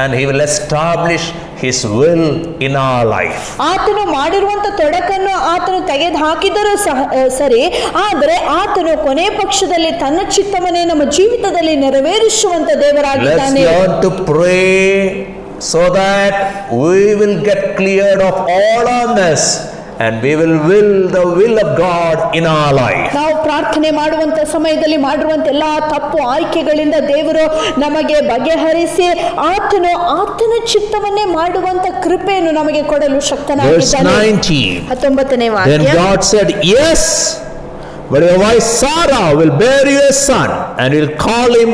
and he will establish His will in our life. ಆತನು ಮಾಡಿರುವಂತ ತೊಡಕನ್ನು ಆತನು ತೆಗೆದು ಹಾಕಿದರೂ ಸರಿ, ಆದರೆ ಆತನು ಕೊನೆ ಪಕ್ಷದಲ್ಲಿ ತನ್ನ ಚಿತ್ತವನ್ನೇ ನಮ್ಮ ಜೀವಿತದಲ್ಲಿ ನೆರವೇರಿಸುವಂತ Let's ದೇವರಾಗಿದ್ದಾನೆ. learn to pray so that we will get cleared of all our mess and we will the will of God in our life. ನಾವು ಪ್ರಾರ್ಥನೆ ಮಾಡುವಂತ ಸಮಯದಲ್ಲಿ ಮಾಡಿರುವಂತ ಎಲ್ಲಾ ತಪ್ಪು ಆಯ್ಕೆಗಳಿಂದ ದೇವರು ನಮಗೆ ಬಗೆಹರಿಸಿ ಆತನ ಚಿತ್ತವನ್ನೇ ಮಾಡುವಂತ ಕೃಪೆಯನ್ನು ನಮಗೆ ಕೊಡಲು Verse ಶಕ್ತನಾಗಿದ್ದಾನೆ. 19. 19ನೇ Then ವಾಕ್ಯ. God said, Yes, but your wife Sarah will bear you a son and will call him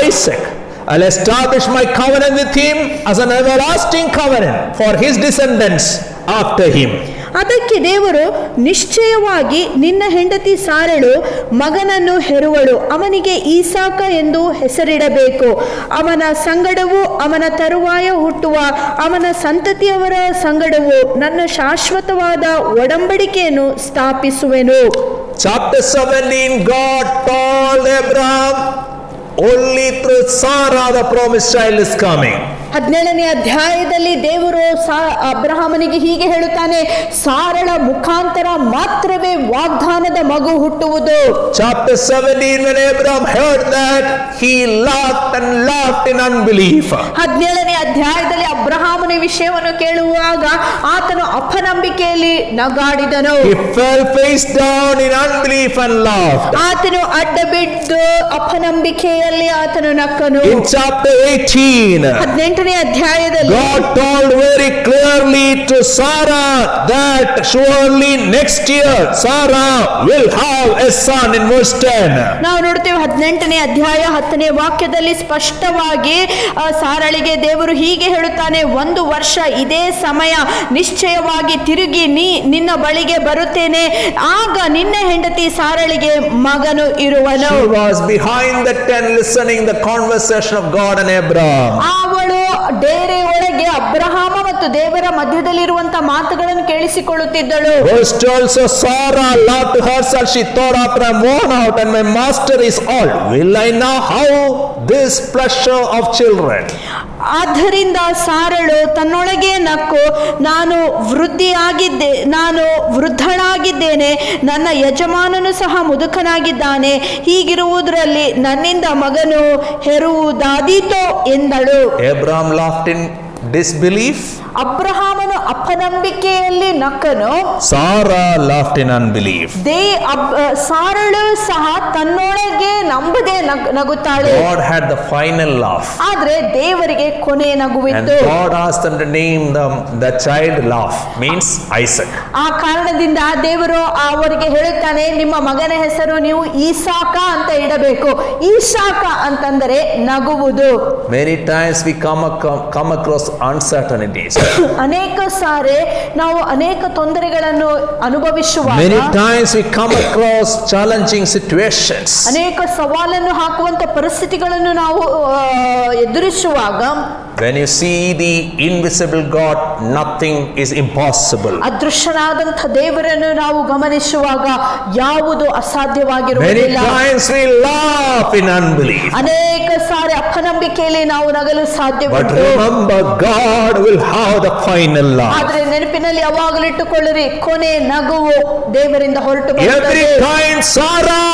Isaac. I'll establish my covenant with him as an everlasting covenant for his descendants after him. ಅದಕ್ಕೆ ದೇವರು, ನಿಶ್ಚಯವಾಗಿ ನಿನ್ನ ಹೆಂಡತಿ ಸಾರಳು ಮಗನನ್ನು ಹೆರುವಳು, ಅವನಿಗೆ ಈಸಾಕ ಎಂದು ಹೆಸರಿಡಬೇಕು. ಅವನ ಸಂಗಡವು ಅವನ ತರುವಾಯ ಹುಟ್ಟುವ ಅವನ ಸಂತತಿಯವರ ಸಂಗಡವು ನನ್ನ ಶಾಶ್ವತವಾದ ಒಡಂಬಡಿಕೆಯನ್ನು ಸ್ಥಾಪಿಸುವೆನು. Chapter 17, God told Abraham, only through Sarah the promised child is coming. 17ನೇ ಅಧ್ಯಾಯದಲ್ಲಿ ದೇವರು ಅಬ್ರಹಾಮನಿಗೆ ಹೀಗೆ ಹೇಳುತ್ತಾನೆ, ಸಾರಳ ಮುಖಾಂತರ ಮಾತ್ರವೇ ವಾಗ್ದಾನದ ಮಗು ಹುಟ್ಟುವುದು. Chapter 17, when Abraham heard that, he laughed and laughed in unbelief. 17ನೇ ಅಧ್ಯಾಯದಲ್ಲಿ ಅಬ್ರಹಾಮನ ವಿಷಯವನ್ನು ಕೇಳುವಾಗ ಆತನು ಅಪನಂಬಿಕೆಯಲ್ಲಿ ನಗಾಡಿದನು. He fell face down in unbelief and laughed. ಆತನು ಅಡ್ಡ ಬಿದ್ದು ಅಪನಂಬಿಕೆಯಲ್ಲಿ ಆತನು ನಕ್ಕನು. In chapter 18, 18ನೇ ಅಧ್ಯಾಯದಲ್ಲಿ God told very clearly to Sarah that surely next year Sarah will have a son in verse 10. ನಾವು ನೋಡ್ತೇವೆ 18ನೇ ಅಧ್ಯಾಯ 10ನೇ ವಾಕ್ಯದಲ್ಲಿ ಸ್ಪಷ್ಟವಾಗಿ ಸಾರಳಿಗೆ ದೇವರು ಹೀಗೆ ಹೇಳುತ್ತಾನೆ, ಒಂದು ವರ್ಷ ಇದೇ ಸಮಯ ನಿಶ್ಚಯವಾಗಿ ತಿರುಗಿ ನಿನ್ನ ಬಳಿಗೆ ಬರುತ್ತೇನೆ, ಆಗ ನಿನ್ನ ಹೆಂಡತಿ ಸಾರಳಿಗೆ ಮಗನು ಇರುವನು. She was behind the tent listening the conversation of God and Abraham. ಅವಳು ಡೇರೆ ಒಳಗೆ ಅಬ್ರಹಾಮ ಮತ್ತು ದೇವರ ಮಧ್ಯದಲ್ಲಿರುವಂತ ಮಾತುಗಳನ್ನು ಕೇಳಿಸಿಕೊಳ್ಳುತ್ತಿದ್ದಳು. Verse 12, so Sarah laughed to herself, she thought, after I'm worn out and my master is old, will I now have this pleasure of children? ಆದ್ದರಿಂದ ಸಾರಳು ತನ್ನೊಳಗೆ ನಕ್ಕು, ನಾನು ವೃದ್ಧಳಾಗಿದ್ದೇನೆ, ನನ್ನ ಯಜಮಾನನು ಸಹ ಮುದುಕನಾಗಿದ್ದಾನೆ, ಹೀಗಿರುವುದರಲ್ಲಿ ನನ್ನಿಂದ ಮಗನು ಹೆರುವುದಾದೀತೋ ಎಂದಳು. Abraham laughed in disbelief. ಅಬ್ರಹಾಮನು ಅಪನಂಬಿಕೆಯಲ್ಲಿ ನಕ್ಕನು. Sarah laughed in unbelief. ಸಾರಳು ಸಹ ತನ್ನೊಳಗೆ ನಂಬದೆ ನಗುತ್ತಾಳೆ. God had the final laugh. ಆದ್ರೆ ದೇವರಿಗೆ ಕೊನೆ And ನಗುವಿತ್ತು. God asked them to name the child laugh, means Isaac. ಆ ಕಾರಣದಿಂದ ದೇವರು ಅವರಿಗೆ ಹೇಳುತ್ತಾನೆ, ನಿಮ್ಮ ಮಗನ ಹೆಸರು ನೀವು ಈಸಾಕ ಅಂತ ಇಡಬೇಕು. ಈಸಾಕ ಅಂತಂದರೆ ನಗುವುದು. Many times we come across uncertainties. ಅನೇಕ ಸಾರಿ ನಾವು ಅನೇಕ ತೊಂದರೆಗಳನ್ನು ಅನುಭವಿಸುವಾಗ, Many times we come across challenging situations. ಅನೇಕ ಸವಾಲನ್ನು ಹಾಕುವಂತ ಪರಿಸ್ಥಿತಿಗಳನ್ನು ನಾವು ಎದುರಿಸುವಾಗ, When you see the invisible God, nothing is impossible. ಅದೃಶ್ಯನಾದಂಥ ದೇವರನ್ನು ನಾವು ಗಮನಿಸುವಾಗ ಯಾವುದು Many ಅಸಾಧ್ಯವಾಗಿರುವುದಿಲ್ಲ. times we laugh in unbelief. ಅನೇಕ ಸಾರಿ ಅಪನಂಬಿಕೆಯಲ್ಲಿ ನಾವು ನಗಲು But ಸಾಧ್ಯವಿತ್ತು. remember, God will have the final laugh. ಆದ್ರೆ ನೆನಪಿನಲ್ಲಿ ಯಾವಾಗಲೂ ಇಟ್ಟುಕೊಳ್ಳಿರಿ, ಕೊನೆ ನಗುವು ದೇವರಿಂದ ಹೊರಟು Every ಬರುತ್ತದೆ. time Sarah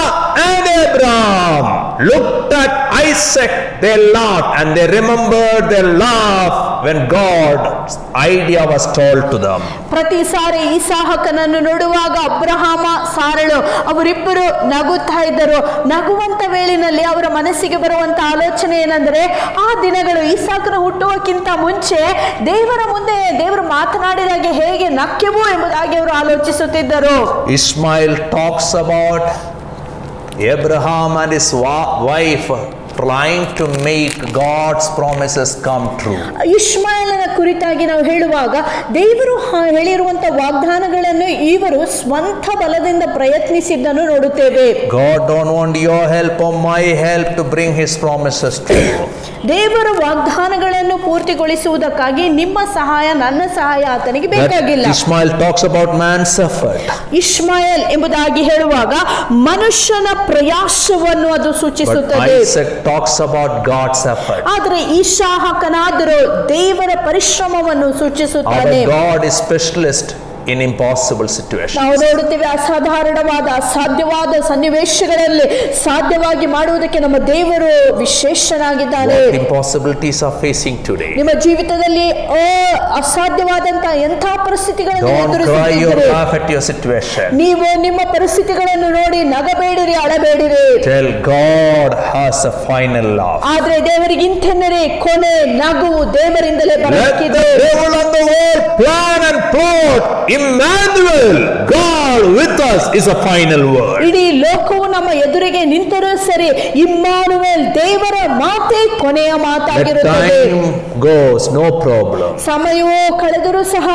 and Abraham looked at Isaac, they laughed and they remembered their laugh when God's idea was told to them. ಪ್ರತಿ ಸಾರಿ ಈಸಾಕನನ್ನು ನೋಡುವಾಗ ಅಬ್ರಹಾಮ ಸಾರಳು ಅವರಿಬ್ಬರು ನಗುತ್ತಾ ಇದ್ದರು. ನಗುವಂತ ವೇಳೆಯಲ್ಲಿ ಅವರ ಮನಸ್ಸಿಗೆ ಬರುವಂತ ಆಲೋಚನೆ ಏನಂದ್ರೆ, ಆ ದಿನಗಳು ಈಸಾಕನ ಹುಟ್ಟುವಕ್ಕಿಂತ ಮುಂಚೆ ದೇವರ ಮುಂದೆ ದೇವರು ಮಾತನಾಡಿದಾಗ ಹೇಗೆ ನಕ್ಕೆವು ಎಂಬುದಾಗಿ ಅವರು ಆಲೋಚಿಸುತ್ತಿದ್ದರು. Ishmael talks about Abraham and his wife trying to make God's promises come true. ಇಷ್ಮಾಯೇಲನ ಕುರಿತಾಗಿ ನಾವು ಹೇಳುವಾಗ ದೇವರು ಹೇಳಿರುವಂತ ವಾಗ್ದಾನಗಳನ್ನು ಇವರು ಸ್ವಂತ ಬಲದಿಂದ ಪ್ರಯತ್ನಿಸಿದ್ದನ್ನು ನೋಡುತ್ತೇವೆ. God don't want your help or my help to bring his promises true. ದೇವರ ವಾಗ್ದಾನಗಳನ್ನು ಪೂರ್ತಿಗೊಳಿಸುವುದಕ್ಕಾಗಿ ನಿಮ್ಮ ಸಹಾಯ ನನ್ನ ಸಹಾಯ ಆತನಿಗೆ ಬೇಕಾಗಿಲ್ಲ. Ishmael talks about man's effort. ಇಷ್ಮಾಯೇಲ್ ಎಂಬುದಾಗಿ ಹೇಳುವಾಗ ಮನುಷ್ಯನ ಪ್ರಯಾಸವನ್ನು ಅದು But ಸೂಚಿಸುತ್ತದೆ. Isaac talks about God's effort. ಆದರೆ ಇಸಾಕನಾದರೂ ದೇವರ ಪರಿಶ್ರಮವನ್ನು ಸೂಚಿಸುತ್ತಾನೆ. Our God is specialist in impossible situations. ನಾವು ನೋಡುತ್ತೇವೆ ಅಸಾಧಾರಣವಾದ ಅಸಾಧ್ಯವಾದ ಸನ್ನಿವೇಶಗಳಲ್ಲಿ ಸಾಧ್ಯವಾಗಿ ಮಾಡುವುದಕ್ಕೆ ನಮ್ಮ ದೇವರು ವಿಶೇಷನಾಗಿದ್ದಾನೆ. What impossibilities are facing today? ನಿಮ್ಮ ಜೀವಿತದಲ್ಲಿ ಅಸಾಧ್ಯವಾದಂತಹ ಎಂಥ ಪರಿಸ್ಥಿತಿಗಳನ್ನು Don't cry or ಎದುರಿಸುತ್ತಿದ್ದೀರಿ. laugh at your situation. ನೀವು ನಿಮ್ಮ ಪರಿಸ್ಥಿತಿಗಳನ್ನು ನೋಡಿ ನಗಬೇಡಿರಿ, ಅಳಬೇಡಿರಿ. Tell God has a final laugh. ಆದ್ರೆ ದೇವರಿಗೆ ಇಂತೆನ್ನರೆ ಕೊನೆ ನಗುವು ದೇವರಿಂದಲೇ Let ಬರಬೇಕಿದೆ. the devil and the world plan and plot. Emmanuel, God with us, is a final word. ಇಡೀ ಲೋಕವು ನಮ್ಮ ಎದುರಿಗೆ ನಿಂತರೂ ಸರಿ, ಇಮ್ಮಾನುವೇಲ್ ದೇವರ ಮಾತೇ ಕೊನೆಯ Let ಮಾತಾಗಿರುತ್ತದೆ. time goes, no problem. ಸಮಯವೂ ಕಳೆದರೂ ಸಹ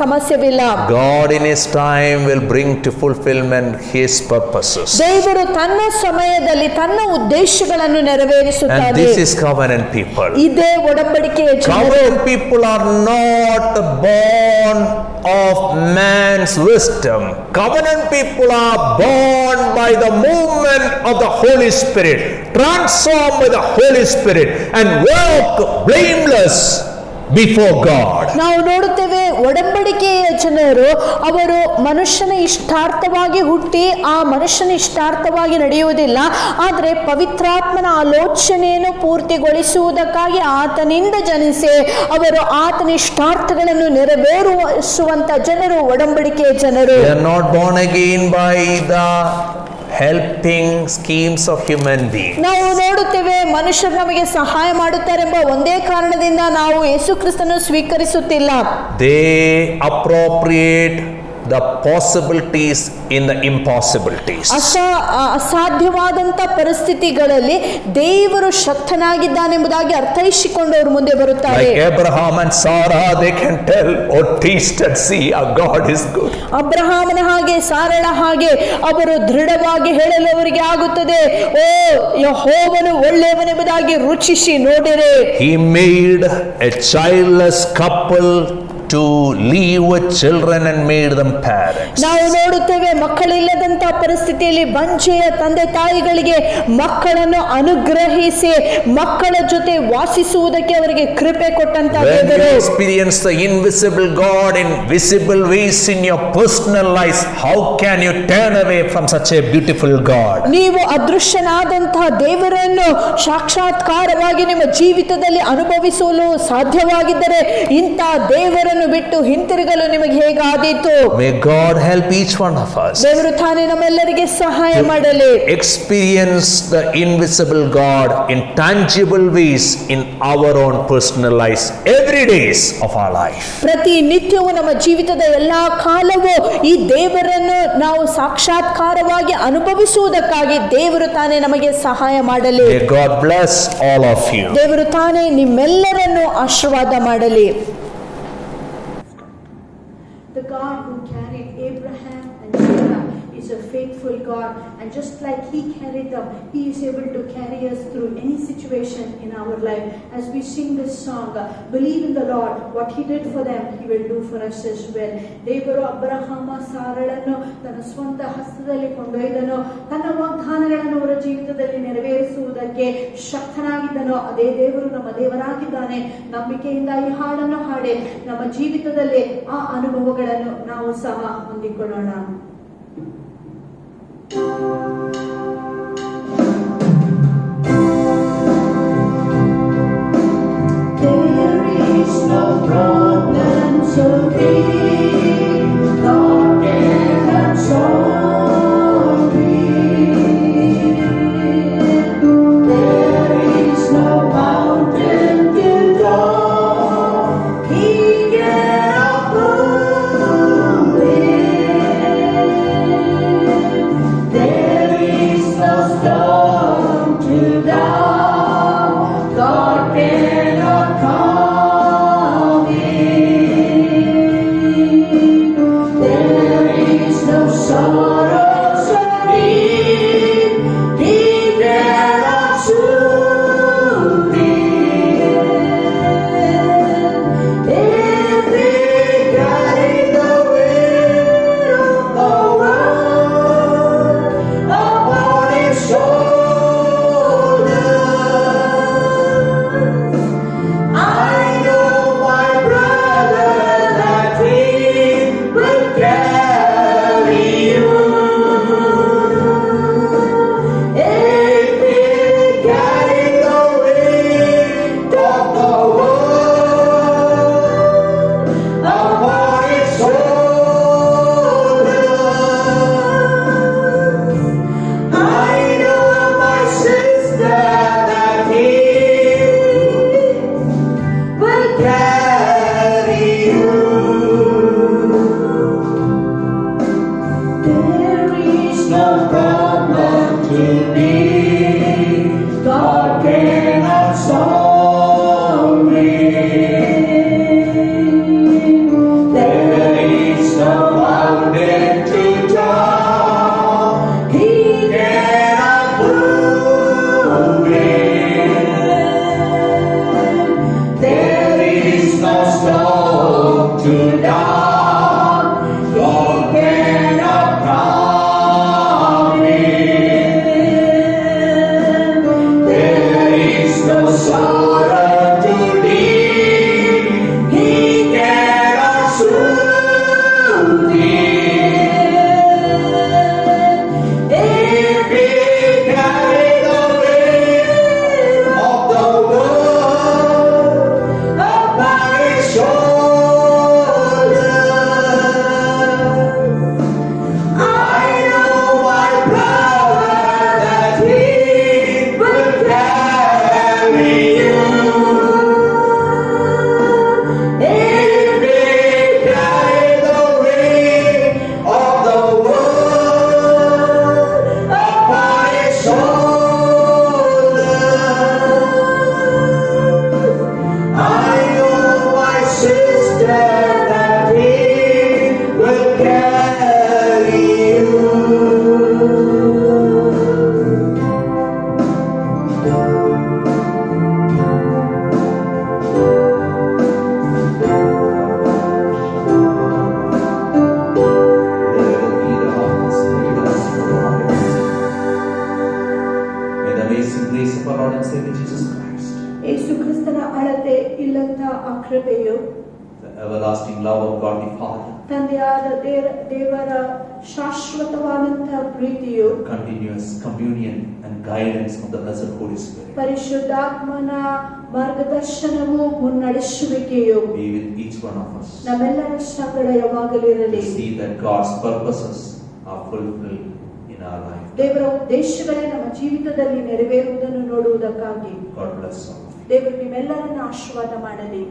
ಸಮಸ್ಯೆವಿಲ್ಲ. God in His time will bring to fulfillment His purposes. ದೇವರು ತನ್ನ ಸಮಯದಲ್ಲಿ ತನ್ನ ಉದ್ದೇಶಗಳನ್ನು And ನೆರವೇರಿಸುತ್ತಾರೆ. this is covenant people. ಇದೇ ಒಡಂಬಡಿಕೆಯ ಜನರು. Covenant people are not born of man's wisdom. Covenant people are born by the movement of the Holy Spirit, transformed by the Holy Spirit, and walk blameless before God. ನಾವು ನೋಡುತ್ತೇವೆ ಒಡಂಬಡಿಕೆಯ ಜನರು ಅವರು ಮನುಷ್ಯನ ಇಷ್ಟಾರ್ಥವಾಗಿ ಹುಟ್ಟಿ ಆ ಮನುಷ್ಯನ ಇಷ್ಟಾರ್ಥವಾಗಿ ನಡೆಯುವುದಿಲ್ಲ, ಆದರೆ ಪವಿತ್ರಾತ್ಮನ ಆಲೋಚನೆಯನ್ನು ಪೂರ್ತಿಗೊಳಿಸುವುದಕ್ಕಾಗಿ ಆತನಿಂದ ಜನಿಸಿ ಅವರು ಆತನ ಇಷ್ಟಾರ್ಥಗಳನ್ನು ನೆರವೇರಿಸುವಂತ ಜನರು ಒಡಂಬಡಿಕೆಯ ಜನರು. They are not born again by the helping schemes of human beings. ನಾವು ನೋಡುತ್ತೇವೆ ಮನುಷ್ಯರು ನಮಗೆ ಸಹಾಯ ಮಾಡುತ್ತಾರೆಂಬ ಒಂದೇ ಕಾರಣದಿಂದ ನಾವು ಯೇಸು ಕ್ರಿಸ್ತನನ್ನು ಸ್ವೀಕರಿಸುತ್ತಿಲ್ಲ. They appropriate the possibilities in the impossibilities. ಅಸಾಧ್ಯವಾದಂತ ಪರಿಸ್ಥಿತಿಗಳಲ್ಲಿ ದೇವರು ಶಕ್ತನಾಗಿದ್ದಾನೆಂಬುದಾಗಿ ಅರ್ಥೈಸಿಕೊಂಡು ಅವರು ಮುಂದೆ ಬರುತ್ತಾರೆ. Like Abraham and Sarah, they can tell or taste and see our God is good. ಅಬ್ರಹಾಮನ ಹಾಗೆ ಸಾರಳ ಹಾಗೆ ಅವರು ದೃಢವಾಗಿ ಹೇಳಲು ಅವರಿಗೆ ಆಗುತ್ತದೆ, ಓ ಯೆಹೋವನು ಒಳ್ಳೆಯವನೆಂಬುದಾಗಿ ರುಚಿಸಿ ನೋಡಿರೆ. He made a childless couple to leave with children and made them parents. ನಾವು ನೋಡುತ್ತೇವೆ ಮಕ್ಕಳಿಲ್ಲದಂತ ಪರಿಸ್ಥಿತಿಯಲ್ಲಿ ಬಂಜೆಯ ತಂದೆ ತಾಯಿಗಳಿಗೆ ಮಕ್ಕಳನ್ನು ಅನುಗ್ರಹಿಸಿ ಮಕ್ಕಳ ಜೊತೆ ವಾಸಿಸುವುದಕ್ಕೆ ಅವರಿಗೆ ಕೃಪೆ ಕೊಟ್ಟಂತ When ದೇವರು. you experience the invisible God in visible ways in your personal life, how can you turn away from such a beautiful God? ನೀವು ಅದೃಶ್ಯನಾದಂತಹ ದೇವರನ್ನು ಸಾಕ್ಷಾತ್ಕಾರವಾಗಿ ನಿಮ್ಮ ಜೀವಿತದಲ್ಲಿ ಅನುಭವಿಸಲು ಸಾಧ್ಯವಾಗಿದ್ದರೆ ಇಂಥ ದೇವರನ್ನು ಬಿಟ್ಟು ಹಿಂತಿರುಗಲು ನಿಮಗೆ ಹೇಗಾದೀತು? May God help each one of us ದೇವರು ತಾನೇ ನಮ್ಮೆಲ್ಲರಿಗೆ ಸಹಾಯ ಮಾಡಲಿ. experience the invisible God in tangible ways in our own personal lives every days of our life. ಪ್ರತಿ ನಿತ್ಯವೂ ನಮ್ಮ ಜೀವಿತದ ಎಲ್ಲಾ ಕಾಲವೂ ಈ ದೇವರನ್ನು ನಾವು ಸಾಕ್ಷಾತ್ಕಾರವಾಗಿ ಅನುಭವಿಸುವುದಕ್ಕಾಗಿ ದೇವರು ತಾನೇ ನಮಗೆ ಸಹಾಯ ಮಾಡಲಿ. May God bless all of you. ದೇವರು ತಾನೇ ನಿಮ್ಮೆಲ್ಲರನ್ನು ಆಶೀರ್ವಾದ ಮಾಡಲಿ. The God who carried Abraham and Sarah is a faithful God, and just like He carried them, He is able to carry us through any situation in our life. As we sing this song, believe in the Lord. What He did for them, He will do for us as well. ದೇವರು ಅಬ್ರಹಾಮ ಸಾರಳನ್ನು ತನ್ನ ಸ್ವಂತ ಹಸ್ತದಲ್ಲಿ ಕೊಂಡೊಯ್ದನು. ತನ್ನ ವಾಗ್ದಾನಗಳನ್ನು ಅವರ ಜೀವಿತದಲ್ಲಿ ನೆರವೇರಿಸುವುದಕ್ಕೆ ಶಕ್ತನಾಗಿದ್ದನೋ ಅದೇ ದೇವರು ನಮ್ಮ ದೇವರಾಗಿದ್ದಾನೆ. ನಂಬಿಕೆಯಿಂದ ಈ ಹಾಡನ್ನು ಹಾಡಿ ನಮ್ಮ ಜೀವಿತದಲ್ಲಿ ಆ ಅನುಭವಗಳನ್ನು ನಾವು ಸಹ ಹೊಂದಿಕೊಳ್ಳೋಣ. There is no problem so big God cannot solve it. There is no mountain too tall He cannot move it. There is no storm too down God cannot calm it. ಕೃಪೆಯು, the everlasting love of God the Father, ತಂದೆಯಾದ ದೇವರ ಶಾಶ್ವತವಾದಂತಹ ಪ್ರೀತಿಯು, continuous communion and guidance of the blessed Holy Spirit ಪರಿಶುದ್ಧಾತ್ಮನ ಮಾರ್ಗದರ್ಶನವು, ಮುನ್ನಡೆಸುವಿಕೆಯು be with each one of us, ನಮ್ಮೆಲ್ಲರ ಸಂಗಡ ಯಾವಾಗಲೂ to ಇರಲಿ. see that God's purposes are fulfilled in our life. ದೇವರ ಉದ್ದೇಶಗಳೇ ನಮ್ಮ ಜೀವಿತದಲ್ಲಿ ನೆರವೇರುವುದನ್ನು ನೋಡುವುದಕ್ಕಾಗಿ God bless all. ದೇವರು ನಿಮ್ಮೆಲ್ಲರನ್ನು ಆಶೀರ್ವಾದ ಮಾಡಲಿ.